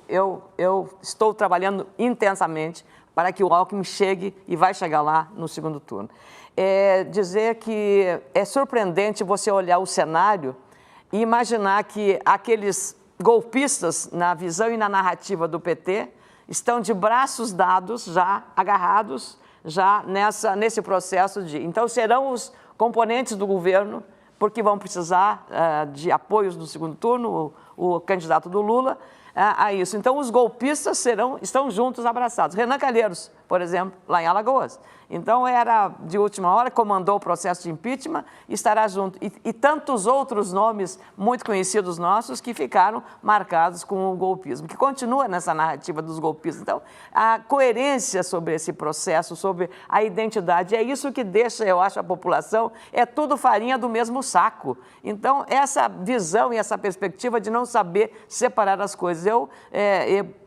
estou trabalhando intensamente para que o Alckmin chegue e vai chegar lá no segundo turno. Dizer que é surpreendente você olhar o cenário e imaginar que aqueles golpistas, na visão e na narrativa do PT, estão de braços dados, já agarrados, já nesse processo de... Então, serão os componentes do governo, porque vão precisar de apoios no segundo turno, o candidato do Lula, a isso. Então, os golpistas estão juntos, abraçados. Renan Calheiros, por exemplo, lá em Alagoas. Então, era de última hora, comandou o processo de impeachment, estará junto. E tantos outros nomes muito conhecidos nossos que ficaram marcados com o golpismo, que continua nessa narrativa dos golpistas. Então, a coerência sobre esse processo, sobre a identidade, é isso que deixa, eu acho, a população, é tudo farinha do mesmo saco. Então, essa visão e essa perspectiva de não saber separar as coisas. Eu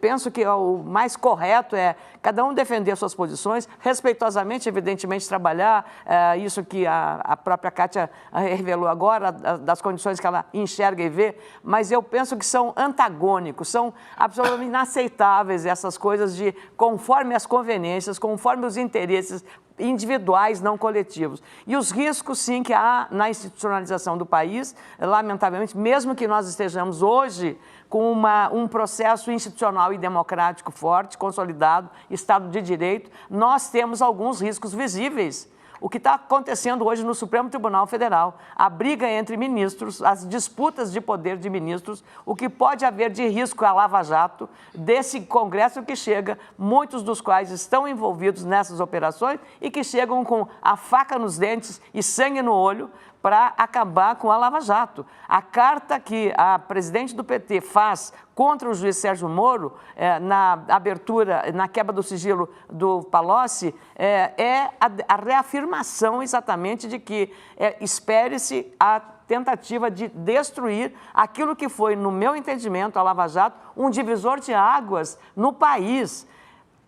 penso que o mais correto é cada um defender suas posições, respeitosamente, evidentemente, trabalhar isso que a própria Kátia revelou agora, das condições que ela enxerga e vê, mas eu penso que são antagônicos, são absolutamente inaceitáveis essas coisas de conforme as conveniências, conforme os interesses individuais, não coletivos. E os riscos, sim, que há na institucionalização do país, lamentavelmente, mesmo que nós estejamos hoje com um processo institucional e democrático forte, consolidado, Estado de Direito, nós temos alguns riscos visíveis. O que está acontecendo hoje no Supremo Tribunal Federal, a briga entre ministros, as disputas de poder de ministros, o que pode haver de risco à Lava Jato, desse Congresso que chega, muitos dos quais estão envolvidos nessas operações e que chegam com a faca nos dentes e sangue no olho para acabar com a Lava Jato. A carta que a presidente do PT faz contra o juiz Sérgio Moro, na abertura, na quebra do sigilo do Palocci, é a reafirmação exatamente de que espere-se a tentativa de destruir aquilo que foi, no meu entendimento, a Lava Jato, um divisor de águas no país.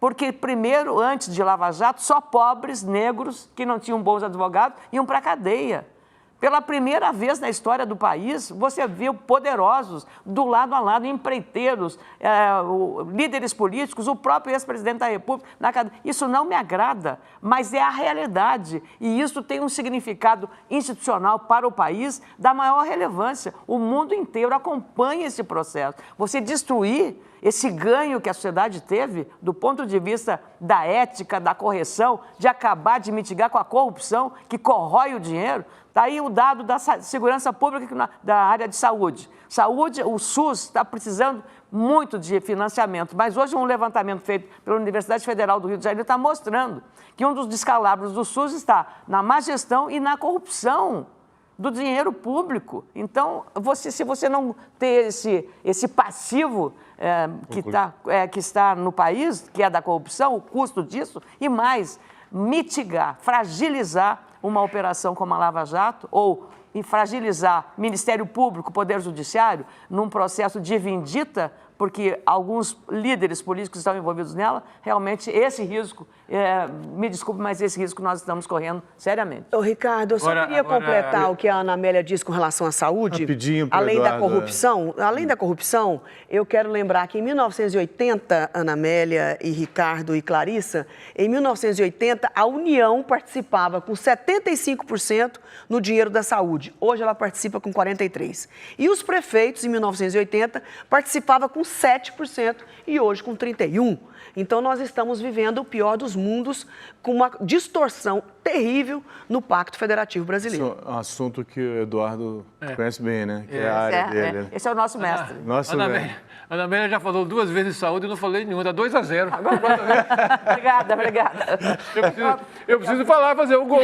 Porque primeiro, antes de Lava Jato, só pobres, negros, que não tinham bons advogados, iam para a cadeia. Pela primeira vez na história do país, você viu poderosos do lado a lado, empreiteiros, líderes políticos, o próprio ex-presidente da República na cadeia. Isso não me agrada, mas é a realidade. E isso tem um significado institucional para o país da maior relevância. O mundo inteiro acompanha esse processo. Você destruir esse ganho que a sociedade teve do ponto de vista da ética, da correção, de acabar, de mitigar com a corrupção que corrói o dinheiro. Está aí o dado da segurança pública da área de saúde. Saúde, o SUS está precisando muito de financiamento, mas hoje um levantamento feito pela Universidade Federal do Rio de Janeiro está mostrando que um dos descalabros do SUS está na má gestão e na corrupção do dinheiro público. Então, se você não ter esse passivo que está no país, que é da corrupção, o custo disso, e mais, mitigar, fragilizar uma operação como a Lava Jato ou fragilizar Ministério Público, Poder Judiciário, num processo de vindita, porque alguns líderes políticos estão envolvidos nela, realmente esse risco, me desculpe, mas esse risco nós estamos correndo seriamente. Ô, Ricardo, eu só queria completar o que a Ana Amélia disse com relação à saúde. Rapidinho, além da Eduardo, corrupção, além da corrupção, eu quero lembrar que em 1980, Ana Amélia e Ricardo e Clarissa, em 1980, a União participava com 75% no dinheiro da saúde. Hoje ela participa com 43%. E os prefeitos, em 1980, participavam com 7% e hoje com 31%. Então, nós estamos vivendo o pior dos mundos, com uma distorção terrível no Pacto Federativo Brasileiro. Isso é um assunto que o Eduardo conhece bem, né? Que é a área dele. Esse é o nosso mestre. Ana Amélia já falou 2 vezes de saúde e não falei nenhuma, dá 2-0. Obrigada. Eu preciso falar, fazer um gol.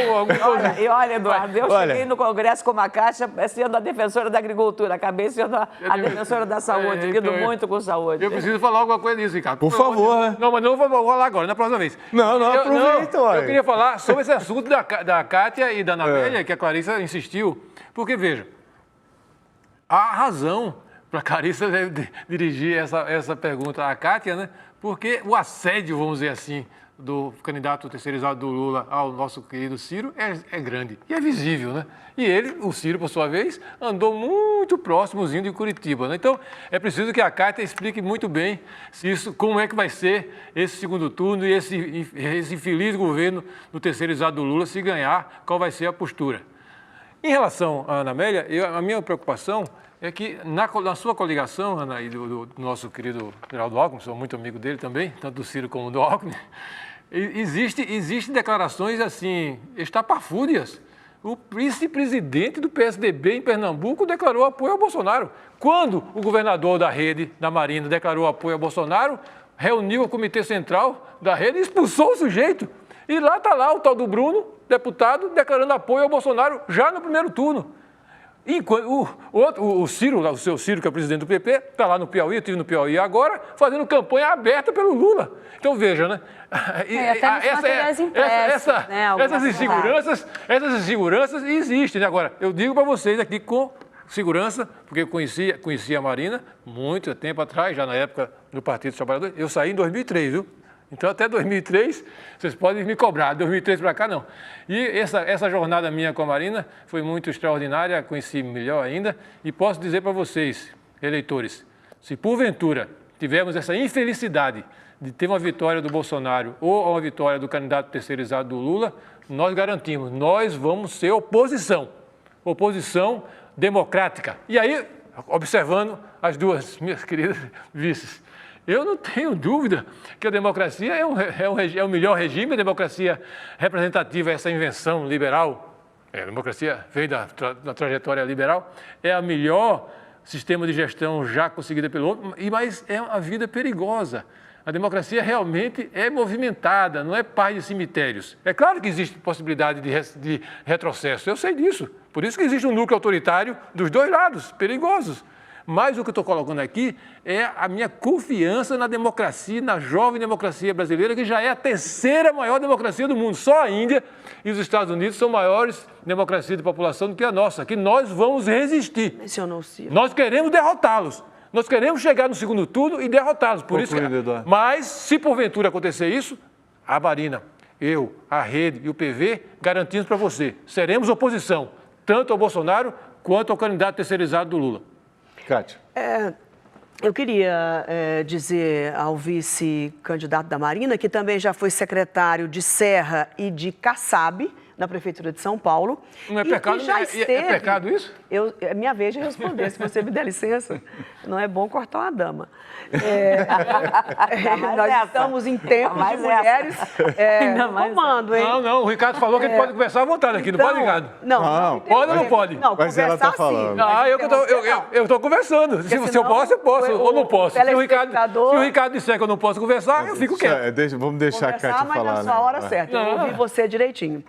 Olha, Eduardo, eu cheguei no Congresso com uma caixa sendo a defensora da agricultura, acabei sendo a defensora da saúde, lido muito com saúde. Eu preciso falar alguma coisa disso, Ricardo. Por favor, né? Não, mas não vou falar agora, na próxima vez. Aproveita, eu queria falar sobre esse assunto da Kátia e da Ana Amélia, que a Clarissa insistiu, porque, veja, há razão para a Clarissa dirigir essa pergunta à Kátia, né? Porque o assédio, vamos dizer assim, do candidato terceirizado do Lula ao nosso querido Ciro é grande e é visível, né? E o Ciro, por sua vez, andou muito próximozinho de Curitiba, né? Então, é preciso que a Kátia explique muito bem como é que vai ser esse segundo turno e esse infeliz governo do terceirizado do Lula, se ganhar, qual vai ser a postura. Em relação à Ana Amélia, a minha preocupação é que na sua coligação, Ana, e do nosso querido Geraldo Alckmin, sou muito amigo dele também, tanto do Ciro como do Alckmin, existem declarações assim, estapafúrdias. O vice-presidente do PSDB em Pernambuco declarou apoio ao Bolsonaro. Quando o governador da rede, da Marina, declarou apoio ao Bolsonaro, reuniu o comitê central da rede e expulsou o sujeito. E lá está lá o tal do Bruno, deputado, declarando apoio ao Bolsonaro já no primeiro turno. Enquanto o Ciro, o seu Ciro, que é o presidente do PP, está lá no Piauí, eu estive no Piauí agora, fazendo campanha aberta pelo Lula. Então, veja, né? Essas inseguranças existem. Agora, eu digo para vocês aqui com segurança, porque eu conheci a Marina muito tempo atrás, já na época do Partido dos Trabalhadores. Eu saí em 2003, viu? Então, até 2003, vocês podem me cobrar. De 2003 para cá, não. E essa jornada minha com a Marina foi muito extraordinária, conheci melhor ainda. E posso dizer para vocês, eleitores, se porventura tivermos essa infelicidade de ter uma vitória do Bolsonaro ou uma vitória do candidato terceirizado do Lula, nós garantimos, nós vamos ser oposição. Oposição democrática. E aí, observando as duas minhas queridas vices, eu não tenho dúvida que a democracia é o melhor regime, a democracia representativa é essa invenção liberal, a democracia veio da trajetória liberal, é o melhor sistema de gestão já conseguida pelo outro, mas é uma vida perigosa. A democracia realmente é movimentada, não é paz de cemitérios. É claro que existe possibilidade de retrocesso, eu sei disso. Por isso que existe um núcleo autoritário dos dois lados, perigosos. Mas o que eu estou colocando aqui é a minha confiança na democracia, na jovem democracia brasileira, que já é a terceira maior democracia do mundo. Só a Índia e os Estados Unidos são maiores democracias de população do que a nossa, que nós vamos resistir. Mencionou o Ciro. Nós queremos derrotá-los. Nós queremos chegar no segundo turno e derrotá-los. Por isso Concluindo, Eduardo. Mas, se porventura acontecer isso, a Marina, eu, a Rede e o PV garantimos para você, seremos oposição, tanto ao Bolsonaro quanto ao candidato terceirizado do Lula. Kátia. Eu queria dizer ao vice-candidato da Marina, que também já foi secretário de Serra e de Kassab, na Prefeitura de São Paulo. Não é e pecado? que já esteve... É pecado isso? É minha vez de responder, se você me der licença. Não é bom cortar uma dama. Nós estamos em tempos de mulheres comando, hein? Não, o Ricardo falou que ele pode conversar à vontade aqui, não pode, Ricardo? Não. Pode ou não pode? Não, Mas ela tá falando. Eu estou conversando. Se eu posso, eu posso. Ou não posso. Se o Ricardo disser que eu não posso conversar, eu fico quieto. Vamos deixar a Kátia falar. Mas na sua hora certa. Eu ouvi você direitinho.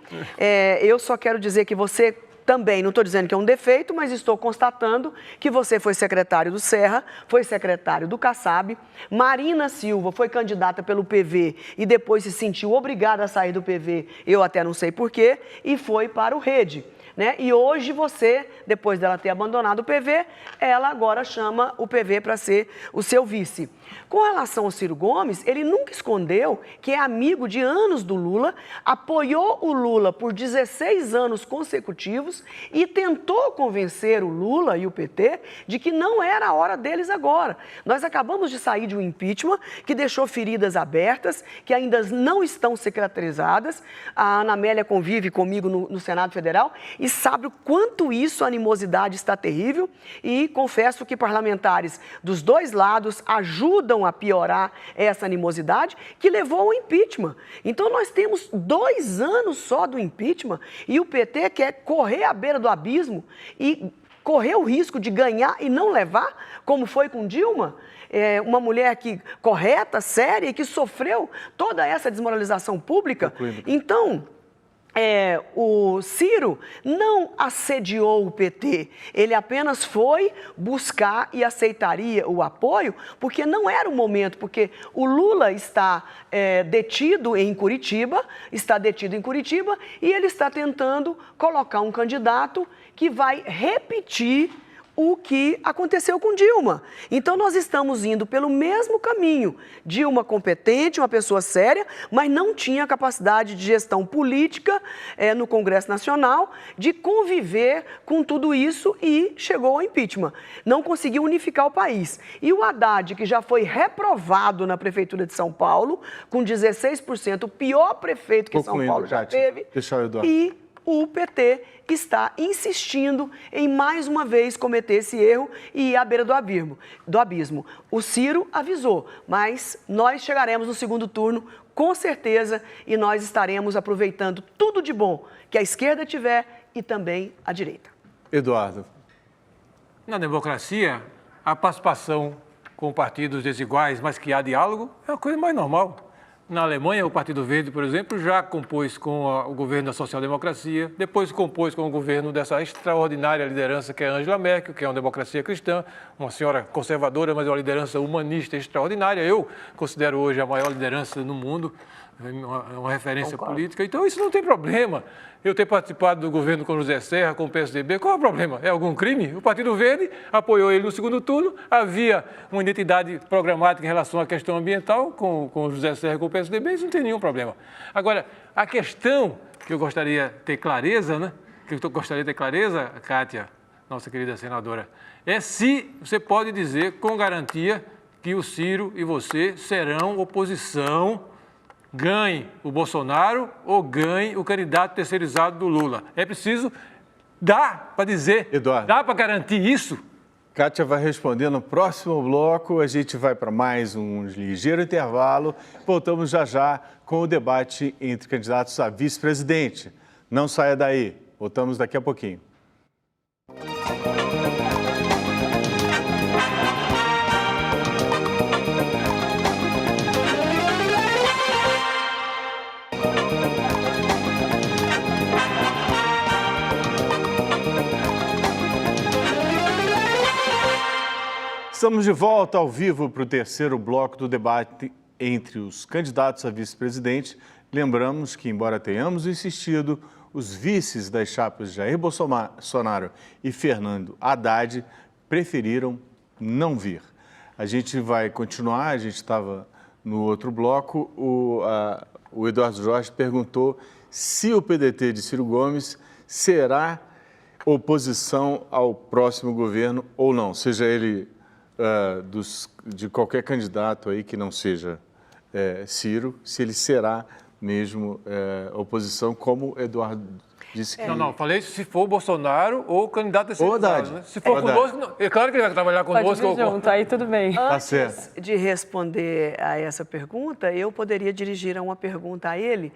Eu só quero dizer que você também, não estou dizendo que é um defeito, mas estou constatando que você foi secretário do Serra, foi secretário do Kassab, Marina Silva foi candidata pelo PV e depois se sentiu obrigada a sair do PV, eu até não sei porquê, e foi para o Rede. Né? E hoje você, depois dela ter abandonado o PV, ela agora chama o PV para ser o seu vice. Com relação ao Ciro Gomes, ele nunca escondeu que é amigo de anos do Lula, apoiou o Lula por 16 anos consecutivos e tentou convencer o Lula e o PT de que não era a hora deles agora. Nós acabamos de sair de um impeachment que deixou feridas abertas, que ainda não estão cicatrizadas. A Ana Amélia convive comigo no Senado Federal e sabe o quanto isso, a animosidade está terrível, e confesso que parlamentares dos dois lados ajudam a piorar essa animosidade que levou ao impeachment. Então nós temos 2 anos só do impeachment e o PT quer correr à beira do abismo e correr o risco de ganhar e não levar, como foi com Dilma. Uma mulher correta, séria e que sofreu toda essa desmoralização pública. Então... o Ciro não assediou o PT, ele apenas foi buscar e aceitaria o apoio, porque não era o momento, porque o Lula está detido em Curitiba, e ele está tentando colocar um candidato que vai repetir o que aconteceu com Dilma. Então, nós estamos indo pelo mesmo caminho. Dilma competente, uma pessoa séria, mas não tinha capacidade de gestão política no Congresso Nacional, de conviver com tudo isso e chegou ao impeachment. Não conseguiu unificar o país. E o Haddad, que já foi reprovado na Prefeitura de São Paulo, com 16%, o pior prefeito que São Paulo já teve, e o PT está insistindo em mais uma vez cometer esse erro e ir à beira do abismo. O Ciro avisou, mas nós chegaremos no segundo turno com certeza e nós estaremos aproveitando tudo de bom que a esquerda tiver e também a direita. Eduardo. Na democracia, a participação com partidos desiguais, mas que há diálogo, é uma coisa mais normal. Na Alemanha, o Partido Verde, por exemplo, já compôs com o governo da social-democracia, depois compôs com o governo dessa extraordinária liderança que é Angela Merkel, que é uma democracia cristã, uma senhora conservadora, mas é uma liderança humanista extraordinária. Eu considero hoje a maior liderança no mundo, uma referência política. Então, isso não tem problema. Eu ter participado do governo com José Serra, com o PSDB, qual é o problema? É algum crime? O Partido Verde apoiou ele no segundo turno, havia uma identidade programática em relação à questão ambiental com o José Serra e com o PSDB, isso não tem nenhum problema. Agora, a questão que eu gostaria de ter clareza, Kátia, nossa querida senadora, é se você pode dizer com garantia que o Ciro e você serão oposição, ganhe o Bolsonaro ou ganhe o candidato terceirizado do Lula. É preciso, dá para dizer, Eduardo, dá para garantir isso? Kátia vai responder no próximo bloco, a gente vai para mais um ligeiro intervalo. Voltamos já já com o debate entre candidatos a vice-presidente. Não saia daí, voltamos daqui a pouquinho. Estamos de volta ao vivo para o terceiro bloco do debate entre os candidatos a vice-presidente. Lembramos que, embora tenhamos insistido, os vices das chapas Jair Bolsonaro e Fernando Haddad preferiram não vir. A gente vai continuar, a gente estava no outro bloco, o Eduardo Jorge perguntou se o PDT de Ciro Gomes será oposição ao próximo governo ou não, seja ele de qualquer candidato aí que não seja Ciro, se ele será mesmo oposição, como Eduardo disse que... Não, falei se for o Bolsonaro ou o candidato a Ciro. Né? Se for Haddad. conosco, não. É claro que ele vai trabalhar conosco. Pode vir junto, aí tudo bem. Tá certo. De responder a essa pergunta, eu poderia dirigir uma pergunta a ele,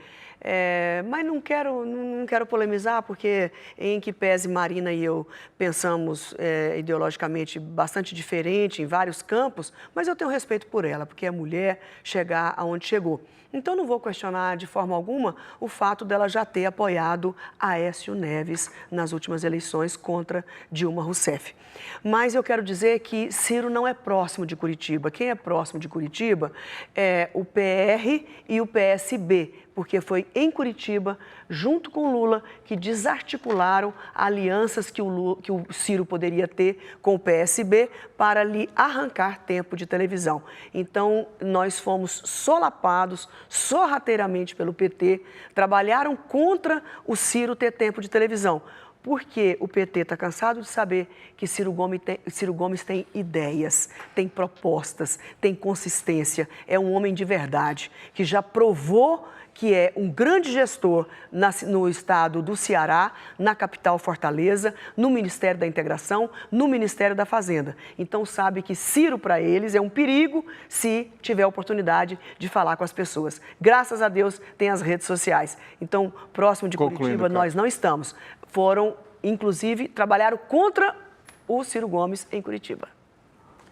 mas não quero polemizar, porque em que pese Marina e eu pensamos ideologicamente bastante diferente em vários campos, mas eu tenho respeito por ela, porque é mulher chegar aonde chegou. Então, não vou questionar de forma alguma o fato dela já ter apoiado Aécio Neves nas últimas eleições contra Dilma Rousseff. Mas eu quero dizer que Ciro não é próximo de Curitiba. Quem é próximo de Curitiba é o PR e o PSB, porque foi em Curitiba, junto com Lula, que desarticularam alianças que o Ciro poderia ter com o PSB para lhe arrancar tempo de televisão. Então, nós fomos solapados sorrateiramente pelo PT, trabalharam contra o Ciro ter tempo de televisão. Porque o PT está cansado de saber que Ciro Gomes tem ideias, tem propostas, tem consistência, é um homem de verdade, que já provou que é um grande gestor no estado do Ceará, na capital Fortaleza, no Ministério da Integração, no Ministério da Fazenda. Então sabe que Ciro para eles é um perigo se tiver a oportunidade de falar com as pessoas. Graças a Deus tem as redes sociais. Então, próximo de Curitiba, nós não estamos. Inclusive, trabalharam contra o Ciro Gomes em Curitiba.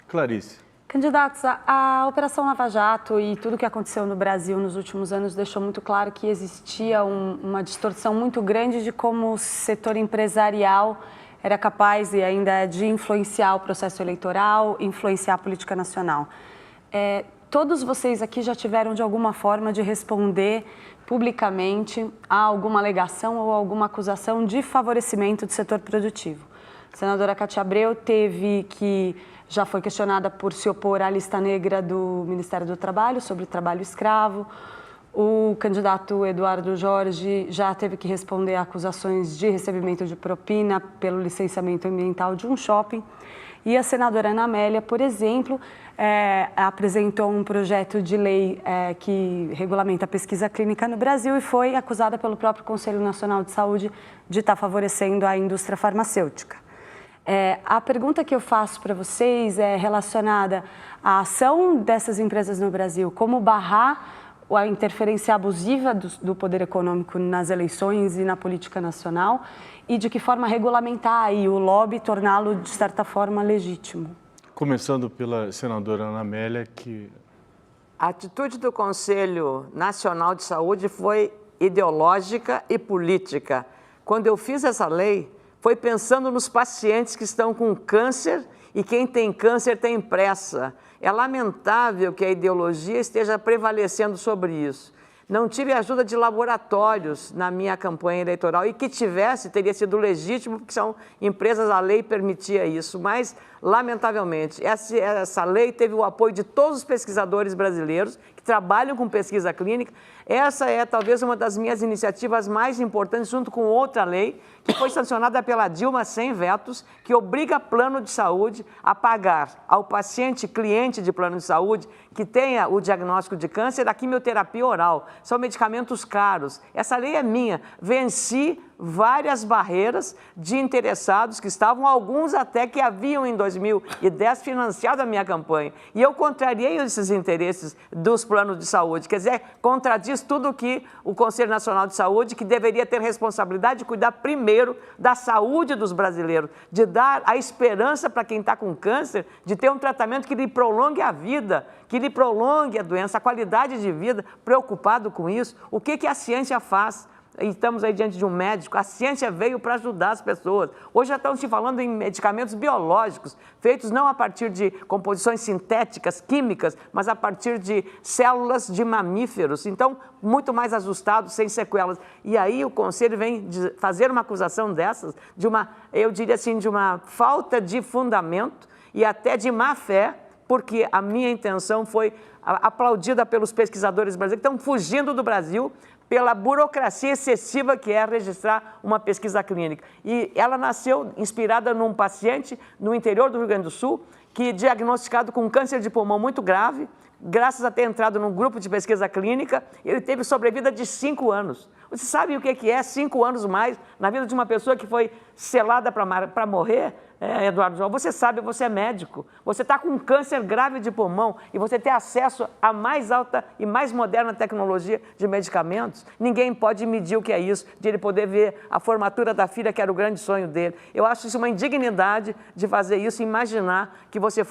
Clarice. Candidatos, a Operação Lava Jato e tudo o que aconteceu no Brasil nos últimos anos deixou muito claro que existia uma distorção muito grande de como o setor empresarial era capaz e ainda é de influenciar o processo eleitoral, influenciar a política nacional. Todos vocês aqui já tiveram de alguma forma de responder publicamente a alguma alegação ou alguma acusação de favorecimento do setor produtivo. A senadora Cátia Abreu já foi questionada por se opor à lista negra do Ministério do Trabalho sobre trabalho escravo. O candidato Eduardo Jorge já teve que responder a acusações de recebimento de propina pelo licenciamento ambiental de um shopping. E a senadora Ana Amélia, por exemplo, apresentou um projeto de lei que regulamenta a pesquisa clínica no Brasil e foi acusada pelo próprio Conselho Nacional de Saúde de estar favorecendo a indústria farmacêutica. A pergunta que eu faço para vocês é relacionada à ação dessas empresas no Brasil, como barrar a interferência abusiva do poder econômico nas eleições e na política nacional e de que forma regulamentar aí o lobby e torná-lo, de certa forma, legítimo. Começando pela senadora Ana Amélia, que... A atitude do Conselho Nacional de Saúde foi ideológica e política. Quando eu fiz essa lei, foi pensando nos pacientes que estão com câncer e quem tem câncer tem pressa. É lamentável que a ideologia esteja prevalecendo sobre isso. Não tive ajuda de laboratórios na minha campanha eleitoral e que tivesse, teria sido legítimo, porque são empresas, a lei permitia isso, mas, lamentavelmente, essa lei teve o apoio de todos os pesquisadores brasileiros que trabalham com pesquisa clínica. Essa é talvez uma das minhas iniciativas mais importantes, junto com outra lei, que foi sancionada pela Dilma sem vetos, que obriga plano de saúde a pagar ao paciente cliente de plano de saúde que tenha o diagnóstico de câncer a quimioterapia oral. São medicamentos caros. Essa lei é minha. Venci várias barreiras de interessados que estavam, alguns até que haviam em 2010 financiado a minha campanha. E eu contrariei esses interesses dos planos de saúde. Quer dizer, contradiz tudo que o Conselho Nacional de Saúde, que deveria ter responsabilidade de cuidar primeiro da saúde dos brasileiros, de dar a esperança para quem está com câncer, de ter um tratamento que lhe prolongue a vida, que lhe prolongue a doença, a qualidade de vida, preocupado com isso. O que a ciência faz? Estamos aí diante de um médico, a ciência veio para ajudar as pessoas. Hoje já estão se falando em medicamentos biológicos, feitos não a partir de composições sintéticas, químicas, mas a partir de células de mamíferos. Então, muito mais ajustados, sem sequelas. E aí o Conselho vem fazer uma acusação dessas, eu diria assim, de uma falta de fundamento e até de má fé, porque a minha intenção foi aplaudida pelos pesquisadores brasileiros que estão fugindo do Brasil pela burocracia excessiva que é registrar uma pesquisa clínica. E ela nasceu inspirada num paciente no interior do Rio Grande do Sul, que diagnosticado com câncer de pulmão muito grave, graças a ter entrado num grupo de pesquisa clínica, ele teve sobrevida de 5 anos. Você sabe o que é 5 anos mais na vida de uma pessoa que foi selada para morrer? Eduardo João, você sabe, você é médico, você está com um câncer grave de pulmão e você tem acesso à mais alta e mais moderna tecnologia de medicamentos, ninguém pode medir o que é isso, de ele poder ver a formatura da filha, que era o grande sonho dele. Eu acho isso uma indignidade de fazer isso, imaginar que você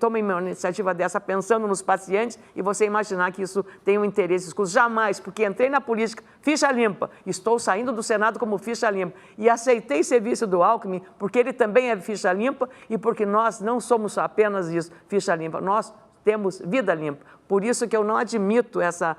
tome uma iniciativa dessa pensando nos pacientes e você imaginar que isso tem um interesse exclusivo. Jamais, porque entrei na política, ficha limpa, estou saindo do Senado como ficha limpa e aceitei serviço do Alckmin, porque ele também é ficha limpa e porque nós não somos apenas isso, ficha limpa, nós temos vida limpa. Por isso que eu não admito essa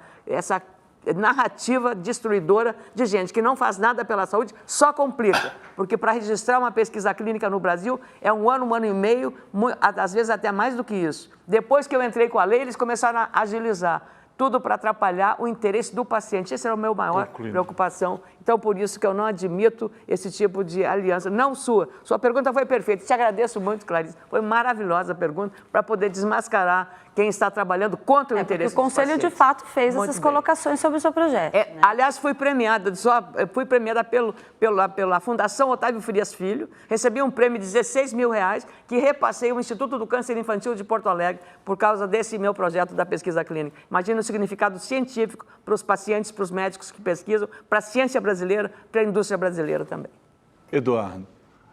narrativa destruidora de gente que não faz nada pela saúde, só complica. Porque para registrar uma pesquisa clínica no Brasil é 1 ano e meio, às vezes até mais do que isso. Depois que eu entrei com a lei, eles começaram a agilizar. Tudo para atrapalhar o interesse do paciente. Essa era a minha maior preocupação. Então, por isso que eu não admito esse tipo de aliança. Não sua. Sua pergunta foi perfeita. Te agradeço muito, Clarice. Foi maravilhosa a pergunta para poder desmascarar quem está trabalhando contra o interesse dos pacientes. O Conselho, de fato, fez essas colocações sobre o seu projeto. Né? Aliás, fui premiada pela Fundação Otávio Frias Filho. Recebi um prêmio de R$16 mil, que repassei ao Instituto do Câncer Infantil de Porto Alegre por causa desse meu projeto da pesquisa clínica. Imagina o significado científico para os pacientes, para os médicos que pesquisam, para a ciência brasileira, para a indústria brasileira também. Eduardo,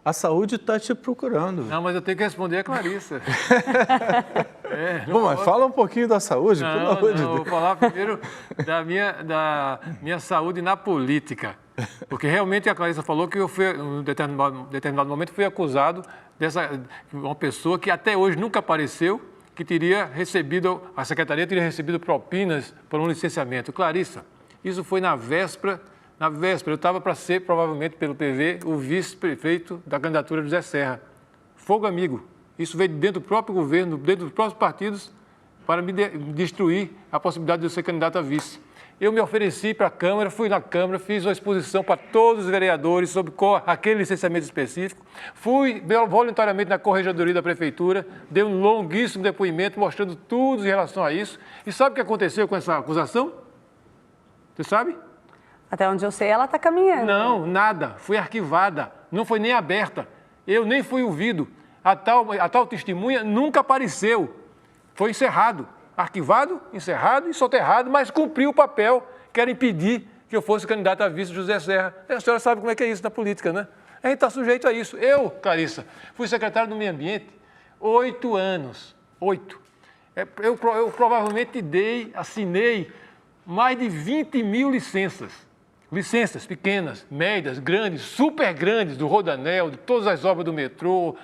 a saúde está te procurando. Não, mas eu tenho que responder a Clarissa. Bom, mas fala um pouquinho da saúde, pelo amor de Deus. Vou falar primeiro da minha saúde na política. Porque realmente a Clarissa falou que eu fui, em um determinado momento, fui acusado dessa uma pessoa que até hoje nunca apareceu, que a Secretaria teria recebido propinas por um licenciamento. Clarissa, isso foi na véspera, eu estava para ser, provavelmente pelo PV, o vice-prefeito da candidatura do José Serra. Fogo amigo. Isso veio dentro do próprio governo, dentro dos próprios partidos, para me destruir a possibilidade de eu ser candidato a vice. Eu me ofereci para a Câmara, fui na Câmara, fiz uma exposição para todos os vereadores sobre aquele licenciamento específico. Fui voluntariamente na Corregedoria da Prefeitura, dei um longuíssimo depoimento mostrando tudo em relação a isso. E sabe o que aconteceu com essa acusação? Você sabe? Até onde eu sei, ela está caminhando. Não, nada. Foi arquivada. Não foi nem aberta. Eu nem fui ouvido. A tal testemunha nunca apareceu. Foi encerrado. Arquivado, encerrado e soterrado, mas cumpriu o papel que era impedir que eu fosse candidato a vice José Serra. A senhora sabe como é que é isso na política, né? A gente está sujeito a isso. Eu, Clarissa, fui secretário do Meio Ambiente 8 anos. 8. Eu provavelmente assinei mais de 20 mil licenças. Licenças pequenas, médias, grandes, super grandes, do Rodanel, de todas as obras do metrô.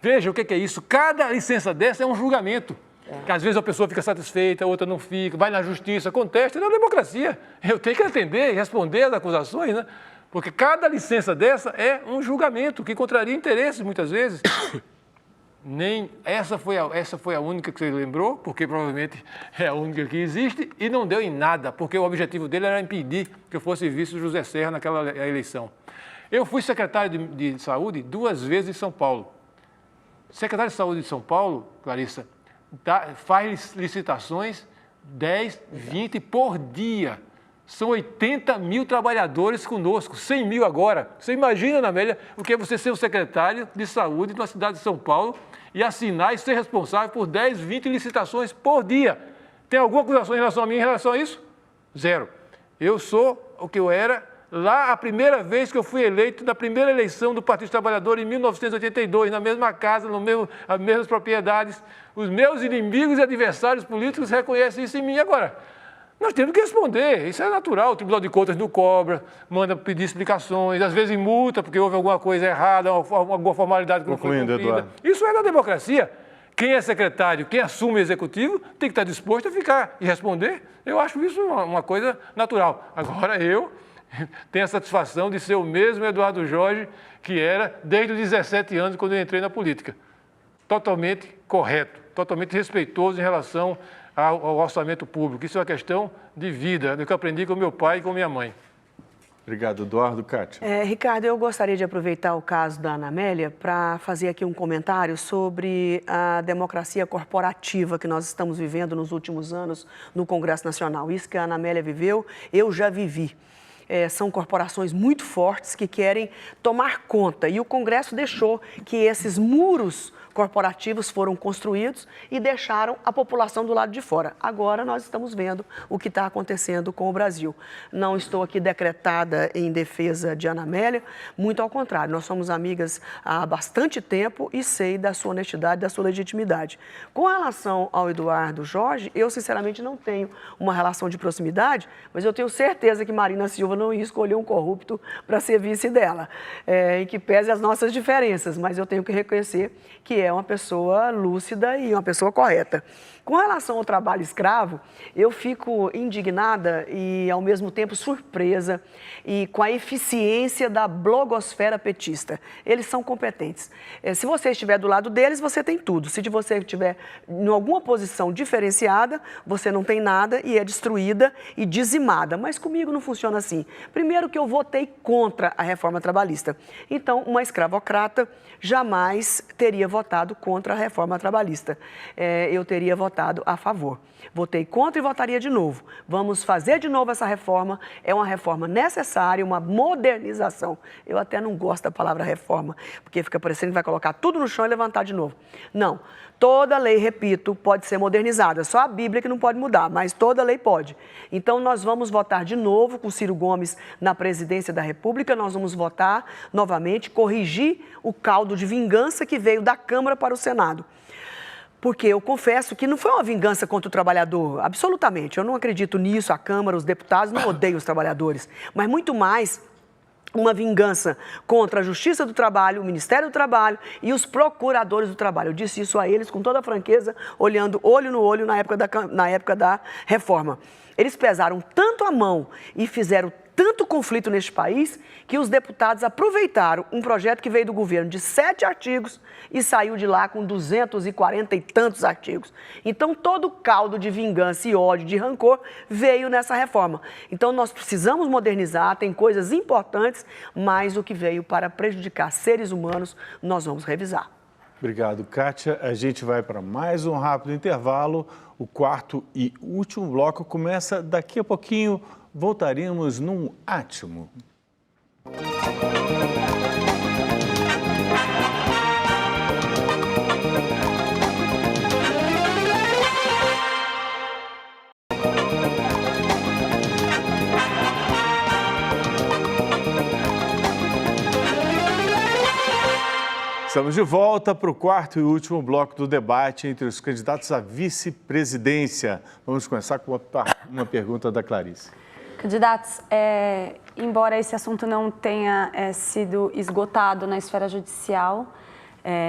Veja o que é isso. Cada licença dessa é um julgamento. Que às vezes a pessoa fica satisfeita, a outra não fica, vai na justiça, contesta, na democracia. Eu tenho que atender e responder às acusações, né? Porque cada licença dessa é um julgamento que contraria interesses, muitas vezes. Nem essa foi a única que você lembrou, porque provavelmente é a única que existe, e não deu em nada, porque o objetivo dele era impedir que eu fosse vice do José Serra naquela eleição. Eu fui secretário de Saúde 2 vezes em São Paulo. Secretário de Saúde de São Paulo, Clarissa, faz licitações 10, 20 por dia. São 80 mil trabalhadores conosco, 100 mil agora. Você imagina, Amélia, o que é você ser o secretário de saúde de uma cidade de São Paulo e assinar e ser responsável por 10, 20 licitações por dia. Tem alguma acusação em relação a mim em relação a isso? Zero. Eu sou o que eu era lá a primeira vez que eu fui eleito, na primeira eleição do Partido Trabalhador, em 1982, na mesma casa, as mesmas propriedades. Os meus inimigos e adversários políticos reconhecem isso em mim. Agora, nós temos que responder, isso é natural. O Tribunal de Contas não cobra, manda pedir explicações, às vezes multa, porque houve alguma coisa errada, alguma formalidade que não foi cumprida. Eduardo. Isso é da democracia. Quem é secretário, quem assume o executivo, tem que estar disposto a ficar e responder. Eu acho isso uma coisa natural. Agora, eu tenho a satisfação de ser o mesmo Eduardo Jorge que era desde os 17 anos, quando eu entrei na política. Totalmente correto, totalmente respeitoso em relação ao orçamento público. Isso é uma questão de vida, do que eu aprendi com meu pai e com minha mãe. Obrigado, Eduardo. Kátia. Ricardo, eu gostaria de aproveitar o caso da Ana Amélia para fazer aqui um comentário sobre a democracia corporativa que nós estamos vivendo nos últimos anos no Congresso Nacional. Isso que a Ana Amélia viveu, eu já vivi. São corporações muito fortes que querem tomar conta e o Congresso deixou que esses muros corporativos foram construídos e deixaram a população do lado de fora. Agora nós estamos vendo o que está acontecendo com o Brasil. Não estou aqui decretada em defesa de Ana Amélia, muito ao contrário, nós somos amigas há bastante tempo e sei da sua honestidade, da sua legitimidade. Com relação ao Eduardo Jorge, eu sinceramente não tenho uma relação de proximidade, mas eu tenho certeza que Marina Silva não ia escolher um corrupto para ser vice dela, em que pese as nossas diferenças, mas eu tenho que reconhecer que é uma pessoa lúcida e uma pessoa correta. Com relação ao trabalho escravo, eu fico indignada e, ao mesmo tempo, surpresa e com a eficiência da blogosfera petista. Eles são competentes. Se você estiver do lado deles, você tem tudo. Se você estiver em alguma posição diferenciada, você não tem nada e é destruída e dizimada. Mas comigo não funciona assim. Primeiro que eu votei contra a reforma trabalhista. Então, uma escravocrata jamais teria votado contra a reforma trabalhista. Eu teria votado a favor. Votei contra e votaria de novo. Vamos fazer de novo essa reforma. É uma reforma necessária, uma modernização. Eu até não gosto da palavra reforma, porque fica parecendo que vai colocar tudo no chão e levantar de novo. Não. Toda lei, repito, pode ser modernizada. Só a Bíblia que não pode mudar, mas toda lei pode. Então, nós vamos votar de novo com Ciro Gomes na presidência da República. Nós vamos votar novamente, corrigir o caldo de vingança que veio da Câmara para o Senado. Porque eu confesso que não foi uma vingança contra o trabalhador, absolutamente. Eu não acredito nisso, a Câmara, os deputados não odeiam os trabalhadores, mas muito mais uma vingança contra a Justiça do Trabalho, o Ministério do Trabalho e os procuradores do trabalho. Eu disse isso a eles com toda a franqueza, olhando olho no olho na época da reforma. Eles pesaram tanto a mão e fizeram tanto conflito neste país que os deputados aproveitaram um projeto que veio do governo de 7 artigos e saiu de lá com 240 e tantos artigos. Então, todo o caldo de vingança e ódio, de rancor, veio nessa reforma. Então, nós precisamos modernizar, tem coisas importantes, mas o que veio para prejudicar seres humanos, nós vamos revisar. Obrigado, Kátia. A gente vai para mais um rápido intervalo. O quarto e último bloco começa daqui a pouquinho. Voltaremos num átimo. Estamos de volta para o quarto e último bloco do debate entre os candidatos à vice-presidência. Vamos começar com uma pergunta da Clarice. Candidatos, embora esse assunto não tenha sido esgotado na esfera judicial,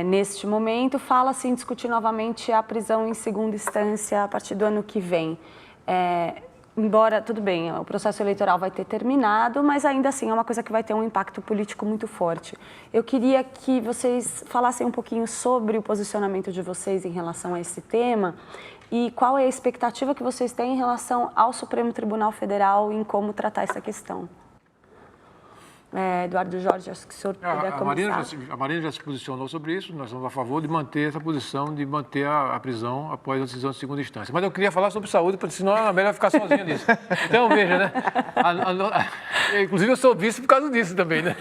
neste momento, fala-se em discutir novamente a prisão em segunda instância a partir do ano que vem. Embora, tudo bem, o processo eleitoral vai ter terminado, mas ainda assim é uma coisa que vai ter um impacto político muito forte. Eu queria que vocês falassem um pouquinho sobre o posicionamento de vocês em relação a esse tema e qual é a expectativa que vocês têm em relação ao Supremo Tribunal Federal em como tratar essa questão. Eduardo Jorge, acho que o senhor puder começar. A Marina já se posicionou sobre isso, nós somos a favor de manter essa posição, de manter a prisão após a decisão de segunda instância. Mas eu queria falar sobre saúde, porque senão a Amélia vai ficar sozinha nisso. Então, veja, né? Inclusive, eu sou vice por causa disso também, né?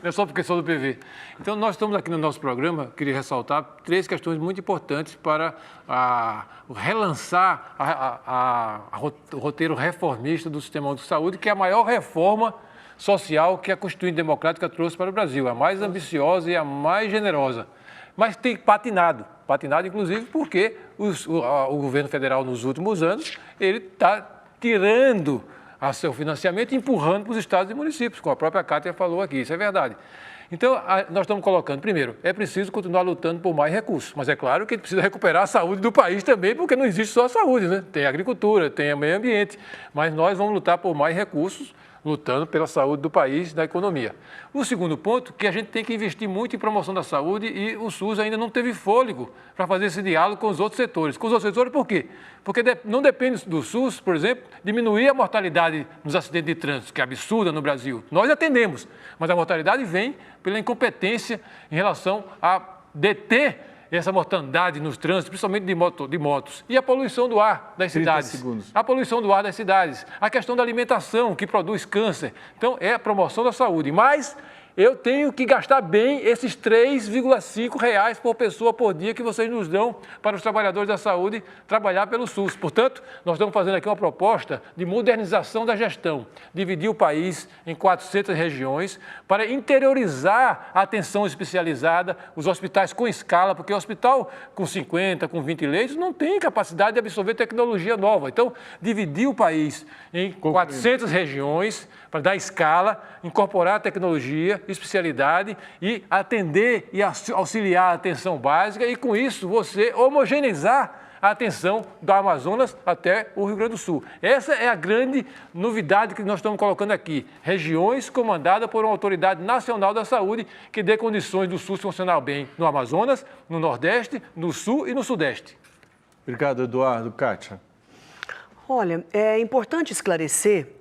Não é só porque sou do PV. Então, nós estamos aqui no nosso programa, queria ressaltar 3 questões muito importantes para relançar o roteiro reformista do sistema de saúde, que é a maior reforma social que a Constituinte Democrática trouxe para o Brasil, a mais ambiciosa e a mais generosa. Mas tem patinado inclusive porque o governo federal nos últimos anos, ele está tirando a seu financiamento e empurrando para os estados e municípios, como a própria Kátia falou aqui, isso é verdade. Então, nós estamos colocando, primeiro, é preciso continuar lutando por mais recursos, mas é claro que precisa recuperar a saúde do país também, porque não existe só a saúde, né? Tem a agricultura, tem o meio ambiente, mas nós vamos lutar por mais recursos lutando pela saúde do país, da economia. O segundo ponto, que a gente tem que investir muito em promoção da saúde e o SUS ainda não teve fôlego para fazer esse diálogo com os outros setores. Com os outros setores por quê? Porque não depende do SUS, por exemplo, diminuir a mortalidade nos acidentes de trânsito, que é absurda no Brasil. Nós atendemos, mas a mortalidade vem pela incompetência em relação a deter essa mortandade nos trânsitos, principalmente de motos. E a poluição do ar das cidades. Segundos. A poluição do ar das cidades. A questão da alimentação, que produz câncer. Então, é a promoção da saúde. Mas eu tenho que gastar bem esses R$ 3,5 por pessoa por dia que vocês nos dão para os trabalhadores da saúde trabalhar pelo SUS. Portanto, nós estamos fazendo aqui uma proposta de modernização da gestão, dividir o país em 400 regiões para interiorizar a atenção especializada, os hospitais com escala, porque o hospital com 50, com 20 leitos não tem capacidade de absorver tecnologia nova. Então, dividir o país em 400 regiões para dar escala, incorporar a tecnologia, especialidade e atender e auxiliar a atenção básica e, com isso, você homogeneizar a atenção do Amazonas até o Rio Grande do Sul. Essa é a grande novidade que nós estamos colocando aqui. Regiões comandadas por uma autoridade nacional da saúde que dê condições do SUS funcionar bem no Amazonas, no Nordeste, no Sul e no Sudeste. Obrigado, Eduardo. Kátia. Olha, é importante esclarecer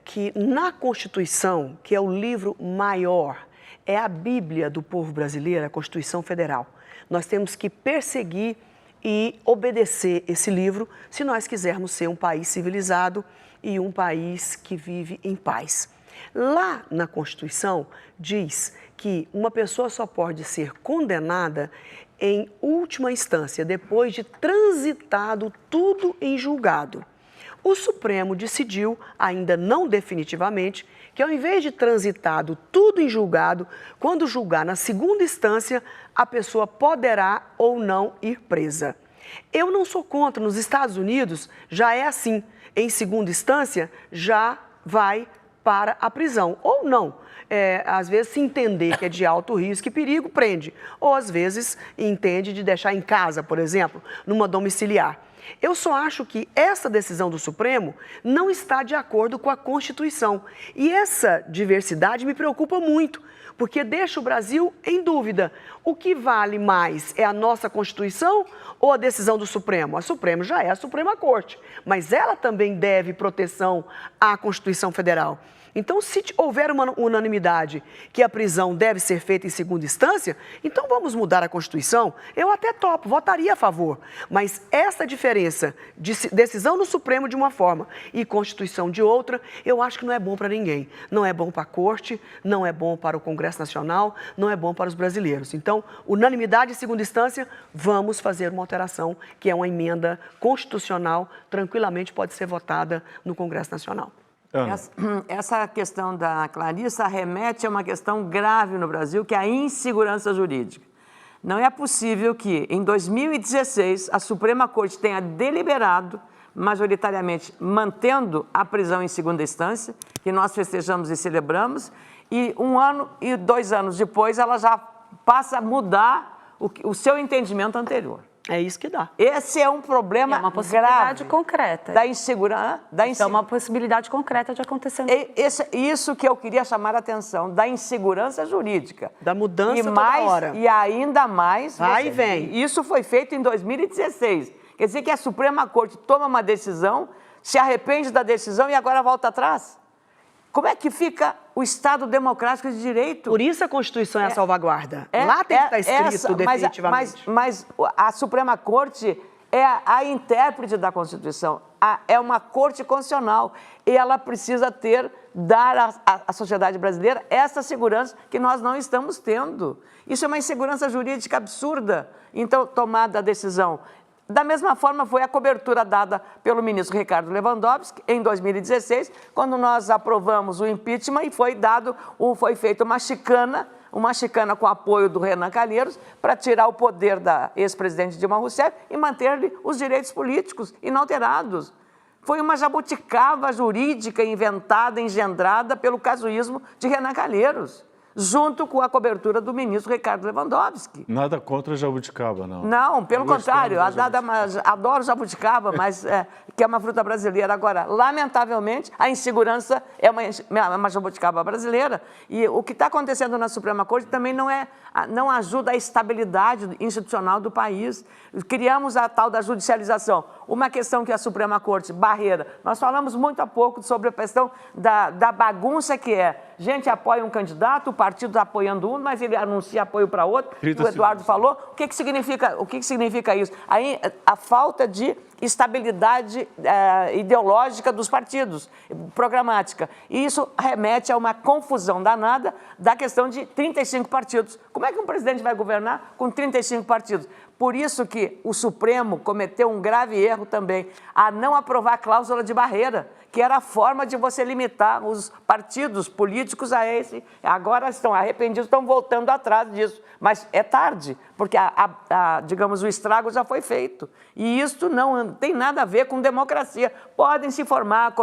que na Constituição, que é o livro maior, é a Bíblia do povo brasileiro, a Constituição Federal. Nós temos que perseguir e obedecer esse livro se nós quisermos ser um país civilizado e um país que vive em paz. Lá na Constituição diz que uma pessoa só pode ser condenada em última instância, depois de transitado tudo em julgado. O Supremo decidiu, ainda não definitivamente, que ao invés de transitado tudo em julgado, quando julgar na segunda instância, a pessoa poderá ou não ir presa. Eu não sou contra, nos Estados Unidos já é assim, em segunda instância já vai para a prisão, ou não. Às vezes se entender que é de alto risco e perigo, prende, ou às vezes entende de deixar em casa, por exemplo, numa domiciliar. Eu só acho que essa decisão do Supremo não está de acordo com a Constituição. E essa diversidade me preocupa muito, porque deixa o Brasil em dúvida. O que vale mais é a nossa Constituição ou a decisão do Supremo? A Supremo já é a Suprema Corte, mas ela também deve proteção à Constituição Federal. Então, se houver uma unanimidade que a prisão deve ser feita em segunda instância, então vamos mudar a Constituição? Eu até topo, votaria a favor. Mas essa diferença de decisão no Supremo de uma forma e Constituição de outra, eu acho que não é bom para ninguém. Não é bom para a Corte, não é bom para o Congresso Nacional, não é bom para os brasileiros. Então, unanimidade em segunda instância, vamos fazer uma alteração, que é uma emenda constitucional, tranquilamente pode ser votada no Congresso Nacional. Essa questão da Clarissa remete a uma questão grave no Brasil, que é a insegurança jurídica. Não é possível que, em 2016, a Suprema Corte tenha deliberado, majoritariamente mantendo a prisão em segunda instância, que nós festejamos e celebramos, e 1 ano e 2 anos depois ela já passa a mudar o seu entendimento anterior. É isso que dá. Esse é um problema grave. É uma possibilidade grave concreta. Da insegurança. É uma possibilidade concreta de acontecer. Isso que eu queria chamar a atenção, da insegurança jurídica. Da mudança toda hora. E ainda mais... Vai e vem. Isso foi feito em 2016. Quer dizer que a Suprema Corte toma uma decisão, se arrepende da decisão e agora volta atrás? Como é que fica o Estado democrático de direito? Por isso a Constituição é a salvaguarda. Lá tem que estar escrito definitivamente. Mas a Suprema Corte é a intérprete da Constituição, é uma corte constitucional e ela precisa dar à sociedade brasileira essa segurança que nós não estamos tendo. Isso é uma insegurança jurídica absurda. Então, tomada a decisão. Da mesma forma, foi a cobertura dada pelo ministro Ricardo Lewandowski em 2016, quando nós aprovamos o impeachment e foi feita uma chicana com apoio do Renan Calheiros para tirar o poder da ex-presidente Dilma Rousseff e manter-lhe os direitos políticos inalterados. Foi uma jabuticaba jurídica inventada, engendrada pelo casuísmo de Renan Calheiros. junto com a cobertura do ministro Ricardo Lewandowski. Nada contra Jabuticaba, não. Não, pelo contrário, adoro jabuticaba, mas que é uma fruta brasileira. Agora, lamentavelmente, a insegurança é uma jabuticaba brasileira e o que está acontecendo na Suprema Corte também não ajuda a estabilidade institucional do país. Criamos a tal da judicialização, uma questão que a Suprema Corte, barreira. Nós falamos muito há pouco sobre a questão da bagunça que é. Gente apoia um candidato, o partido está apoiando um, mas ele anuncia apoio para outro. O Eduardo falou. O que significa isso? Aí, a falta de estabilidade ideológica dos partidos, programática. E isso remete a uma confusão danada da questão de 35 partidos. Como é que um presidente vai governar com 35 partidos? Por isso que o Supremo cometeu um grave erro também, a não aprovar a cláusula de barreira, que era a forma de você limitar os partidos políticos a esse. Agora estão arrependidos, estão voltando atrás disso. Mas é tarde, porque, digamos, o estrago já foi feito. E isso não tem nada a ver com democracia. Podem se formar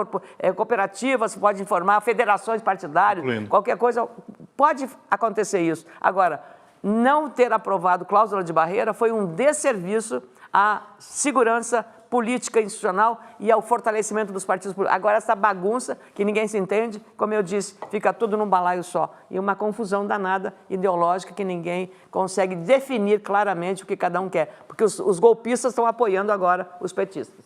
cooperativas, podem formar federações partidárias, qualquer coisa, pode acontecer isso. Agora, não ter aprovado cláusula de barreira foi um desserviço à segurança política institucional e ao fortalecimento dos partidos políticos. Agora, essa bagunça, que ninguém se entende, como eu disse, fica tudo num balaio só. E uma confusão danada, ideológica, que ninguém consegue definir claramente o que cada um quer. Porque os golpistas estão apoiando agora os petistas.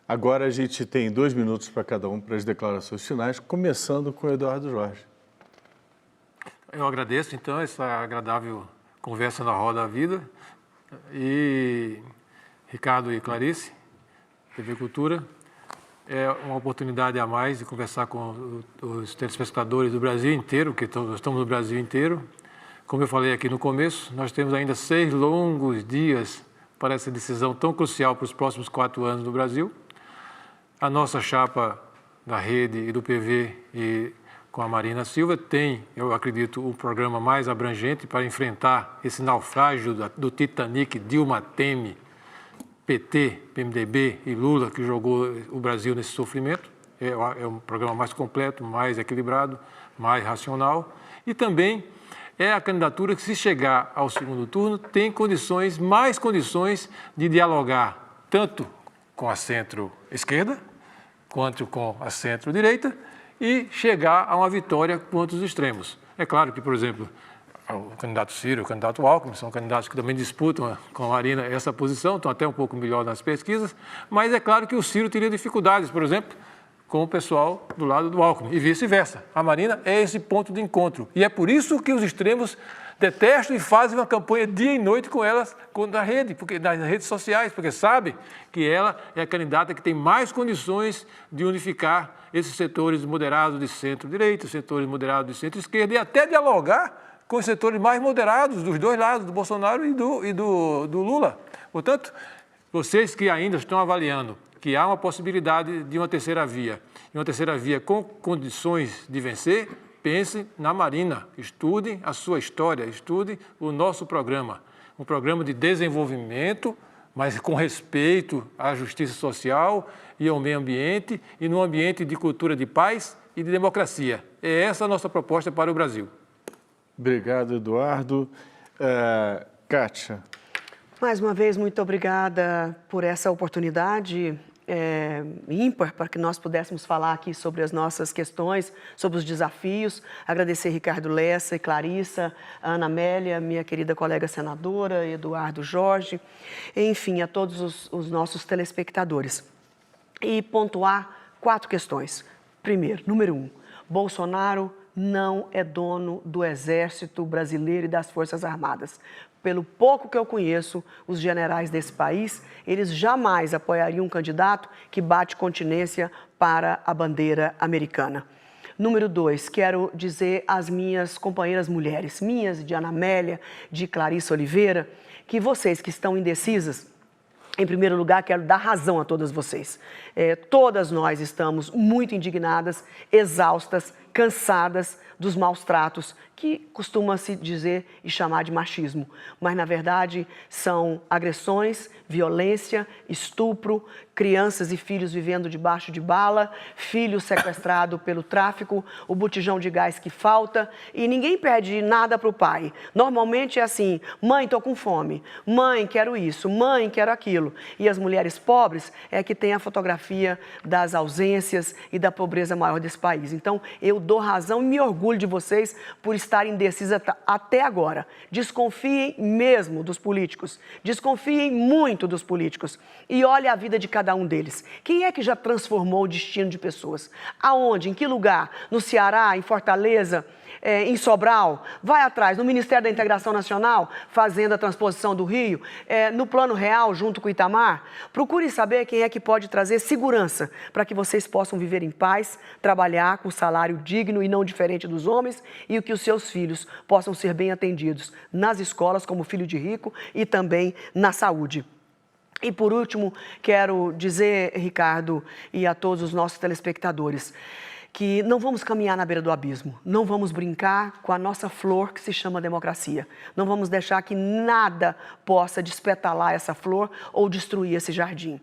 Agora a gente tem 2 minutos para cada um para as declarações finais, começando com o Eduardo Jorge. Eu agradeço, então, essa agradável conversa na Roda da Vida. E Ricardo e Clarice, TV Cultura, é uma oportunidade a mais de conversar com os telespectadores do Brasil inteiro, porque estamos no Brasil inteiro. Como eu falei aqui no começo, nós temos ainda 6 longos dias para essa decisão tão crucial para os próximos 4 anos no Brasil. A nossa chapa da Rede e do PV e com a Marina Silva tem, eu acredito, o programa mais abrangente para enfrentar esse naufrágio do Titanic, Dilma, Temer, PT, PMDB e Lula, que jogou o Brasil nesse sofrimento. É um programa mais completo, mais equilibrado, mais racional. E também é a candidatura que, se chegar ao segundo turno, tem mais condições de dialogar tanto com a centro-esquerda quanto com a centro-direita e chegar a uma vitória contra os extremos. É claro que, por exemplo, o candidato Ciro e o candidato Alckmin são candidatos que também disputam com a Marina essa posição, estão até um pouco melhor nas pesquisas, mas é claro que o Ciro teria dificuldades, por exemplo, com o pessoal do lado do Alckmin e vice-versa. A Marina é esse ponto de encontro e é por isso que os extremos detestam e fazem uma campanha dia e noite com elas na rede, nas redes sociais, porque sabem que ela é a candidata que tem mais condições de unificar esses setores moderados de centro-direita, setores moderados de centro-esquerda e até dialogar com os setores mais moderados dos dois lados, do Bolsonaro e do Lula. Portanto, vocês que ainda estão avaliando que há uma possibilidade de uma terceira via, e uma terceira via com condições de vencer, pensem na Marina, estudem a sua história, estudem o nosso programa. Um programa de desenvolvimento, mas com respeito à justiça social e ao meio ambiente e num ambiente de cultura de paz e de democracia. É essa a nossa proposta para o Brasil. Obrigado, Eduardo. Kátia. Mais uma vez, muito obrigada por essa oportunidade ímpar para que nós pudéssemos falar aqui sobre as nossas questões, sobre os desafios. Agradecer Ricardo Lessa e Clarissa, Ana Amélia, minha querida colega senadora, Eduardo Jorge, enfim, a todos os nossos telespectadores. E pontuar 4 questões. Primeiro, número 1, Bolsonaro não é dono do Exército Brasileiro e das Forças Armadas. Pelo pouco que eu conheço, os generais desse país, eles jamais apoiariam um candidato que bate continência para a bandeira americana. Número 2, quero dizer às minhas companheiras mulheres, minhas, de Ana Amélia, de Clarissa Oliveira, que vocês que estão indecisas, em primeiro lugar, quero dar razão a todas vocês. Todas nós estamos muito indignadas, exaustas, cansadas dos maus tratos, que costuma-se dizer e chamar de machismo. Mas, na verdade, são agressões, violência, estupro, crianças e filhos vivendo debaixo de bala, filho sequestrado pelo tráfico, o botijão de gás que falta, e ninguém pede nada para o pai. Normalmente é assim: mãe, estou com fome, mãe, quero isso, mãe, quero aquilo. E as mulheres pobres é que têm a fotografia das ausências e da pobreza maior desse país. Então, eu dou razão e me orgulho de vocês por estarem indecisas até agora. Desconfiem mesmo dos políticos, desconfiem muito dos políticos e olhem a vida de cada um deles. Quem é que já transformou o destino de pessoas? Aonde? Em que lugar? No Ceará, em Fortaleza, em Sobral? Vai atrás, no Ministério da Integração Nacional, fazendo a transposição do Rio, no Plano Real, junto com o Itamar. Procure saber quem é que pode trazer segurança para que vocês possam viver em paz, trabalhar com salário digno e não diferente dos homens, e que os seus filhos possam ser bem atendidos nas escolas, como filho de rico, e também na saúde. E por último, quero dizer, Ricardo, e a todos os nossos telespectadores, que não vamos caminhar na beira do abismo, não vamos brincar com a nossa flor que se chama democracia. Não vamos deixar que nada possa despetalar essa flor ou destruir esse jardim.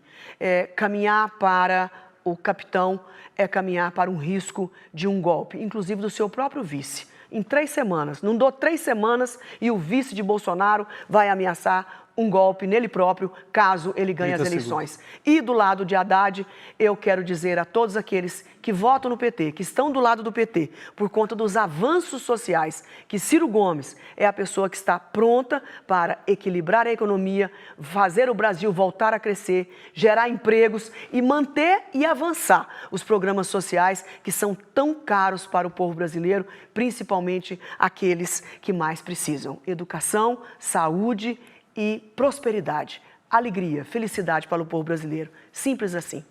Caminhar para o capitão é caminhar para um risco de um golpe, inclusive do seu próprio vice. Em 3 semanas, não dou 3 semanas e o vice de Bolsonaro vai ameaçar um golpe nele próprio, caso ele ganhe as eleições. E do lado de Haddad, eu quero dizer a todos aqueles que votam no PT, que estão do lado do PT, por conta dos avanços sociais, que Ciro Gomes é a pessoa que está pronta para equilibrar a economia, fazer o Brasil voltar a crescer, gerar empregos e manter e avançar os programas sociais que são tão caros para o povo brasileiro, principalmente aqueles que mais precisam. Educação, saúde e prosperidade, alegria, felicidade para o povo brasileiro. Simples assim.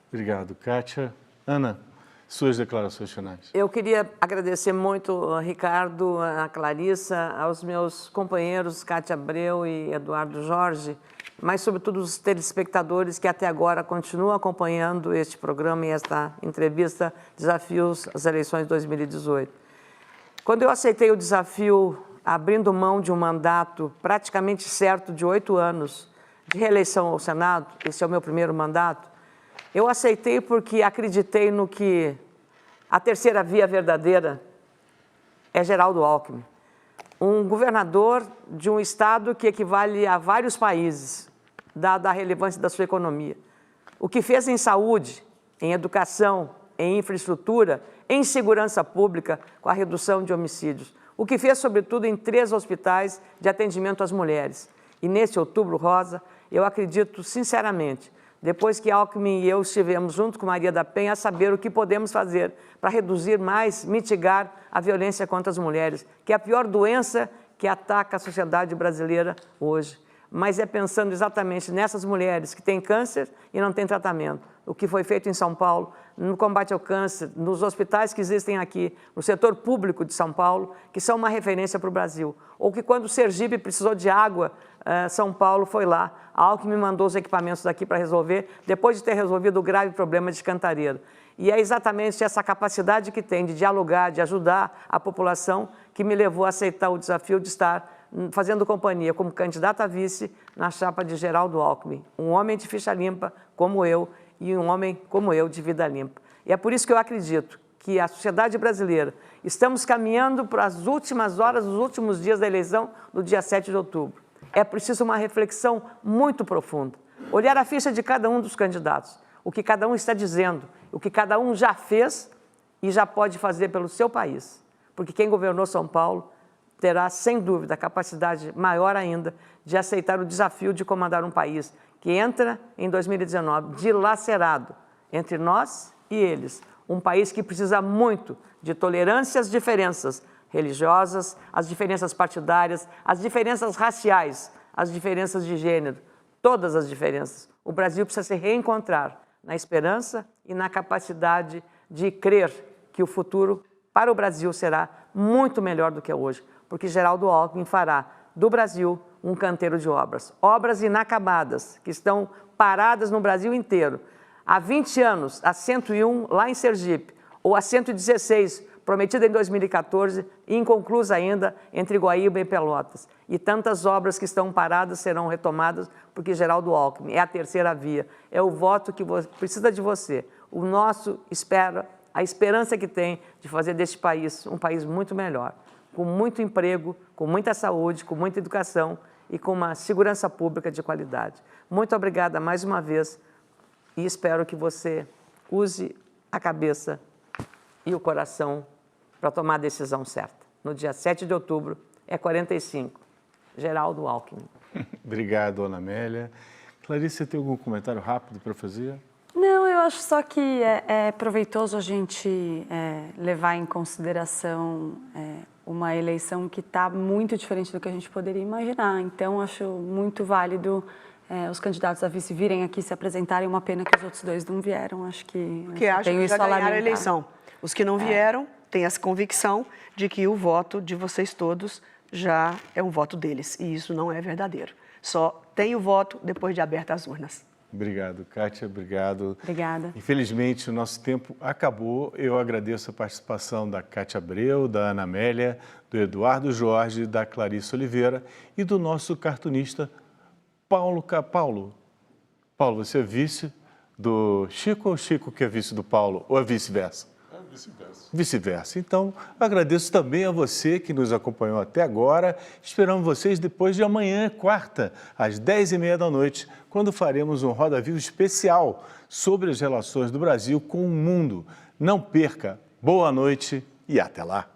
Obrigado, Kátia. Ana, suas declarações finais. Eu queria agradecer muito, Ricardo, a Clarissa, aos meus companheiros Cátia Abreu e Eduardo Jorge, mas sobretudo os telespectadores que até agora continuam acompanhando este programa e esta entrevista Desafios às Eleições 2018. Quando eu aceitei o desafio abrindo mão de um mandato praticamente certo de 8 anos de reeleição ao Senado, esse é o meu primeiro mandato, eu aceitei porque acreditei no que a terceira via verdadeira é Geraldo Alckmin, um governador de um estado que equivale a vários países, dada a relevância da sua economia. O que fez em saúde, em educação, em infraestrutura, em segurança pública, com a redução de homicídios. O que fez, sobretudo, em 3 hospitais de atendimento às mulheres. E nesse Outubro Rosa, eu acredito sinceramente, depois que Alckmin e eu estivemos junto com Maria da Penha, a saber o que podemos fazer para reduzir mais, mitigar a violência contra as mulheres, que é a pior doença que ataca a sociedade brasileira hoje. Mas é pensando exatamente nessas mulheres que têm câncer e não têm tratamento. O que foi feito em São Paulo, no combate ao câncer, nos hospitais que existem aqui, no setor público de São Paulo, que são uma referência para o Brasil. Ou que quando o Sergipe precisou de água, São Paulo foi lá. A Alckmin mandou os equipamentos daqui para resolver, depois de ter resolvido o grave problema de Cantareira. E é exatamente essa capacidade que tem de dialogar, de ajudar a população, que me levou a aceitar o desafio de estar fazendo companhia como candidata a vice na chapa de Geraldo Alckmin, um homem de ficha limpa como eu e um homem como eu de vida limpa. E é por isso que eu acredito que a sociedade brasileira, estamos caminhando para as últimas horas, os últimos dias da eleição do dia 7 de outubro. É preciso uma reflexão muito profunda, olhar a ficha de cada um dos candidatos, o que cada um está dizendo, o que cada um já fez e já pode fazer pelo seu país. Porque quem governou São Paulo terá, sem dúvida, a capacidade maior ainda de aceitar o desafio de comandar um país que entra em 2019 dilacerado entre nós e eles. Um país que precisa muito de tolerância às diferenças religiosas, às diferenças partidárias, às diferenças raciais, às diferenças de gênero, todas as diferenças. O Brasil precisa se reencontrar na esperança e na capacidade de crer que o futuro para o Brasil será muito melhor do que é hoje, porque Geraldo Alckmin fará do Brasil um canteiro de obras. Obras inacabadas, que estão paradas no Brasil inteiro. Há 20 anos, a 101 lá em Sergipe, ou a 116 prometida em 2014 e inconclusa ainda entre Guaíba e Pelotas. E tantas obras que estão paradas serão retomadas, porque Geraldo Alckmin é a terceira via, é o voto que precisa de você. O nosso a esperança que tem de fazer deste país um país muito melhor, com muito emprego, com muita saúde, com muita educação e com uma segurança pública de qualidade. Muito obrigada mais uma vez e espero que você use a cabeça e o coração para tomar a decisão certa. No dia 7 de outubro, é 45. Geraldo Alckmin. Obrigado, Ana Amélia. Clarice, você tem algum comentário rápido para fazer? Não, eu acho só que é proveitoso a gente levar em consideração uma eleição que está muito diferente do que a gente poderia imaginar. Então, acho muito válido os candidatos a vice virem aqui se apresentarem. Uma pena que os outros dois não vieram. Acho que acho que já ganharam a eleição. Os que não vieram têm essa convicção de que o voto de vocês todos já é um voto deles. E isso não é verdadeiro. Só tem o voto depois de abertas as urnas. Obrigado, Kátia. Obrigado. Obrigada. Infelizmente, o nosso tempo acabou. Eu agradeço a participação da Kátia Abreu, da Ana Amélia, do Eduardo Jorge, da Clarice Oliveira e do nosso cartunista Paulo. Paulo, você é vice do Chico ou o Chico que é vice do Paulo? Ou é vice-versa? Vice-versa. Vice-versa. Então, agradeço também a você que nos acompanhou até agora. Esperamos vocês depois de amanhã, quarta, às 10h30 da noite, quando faremos um Roda Viva especial sobre as relações do Brasil com o mundo. Não perca. Boa noite e até lá.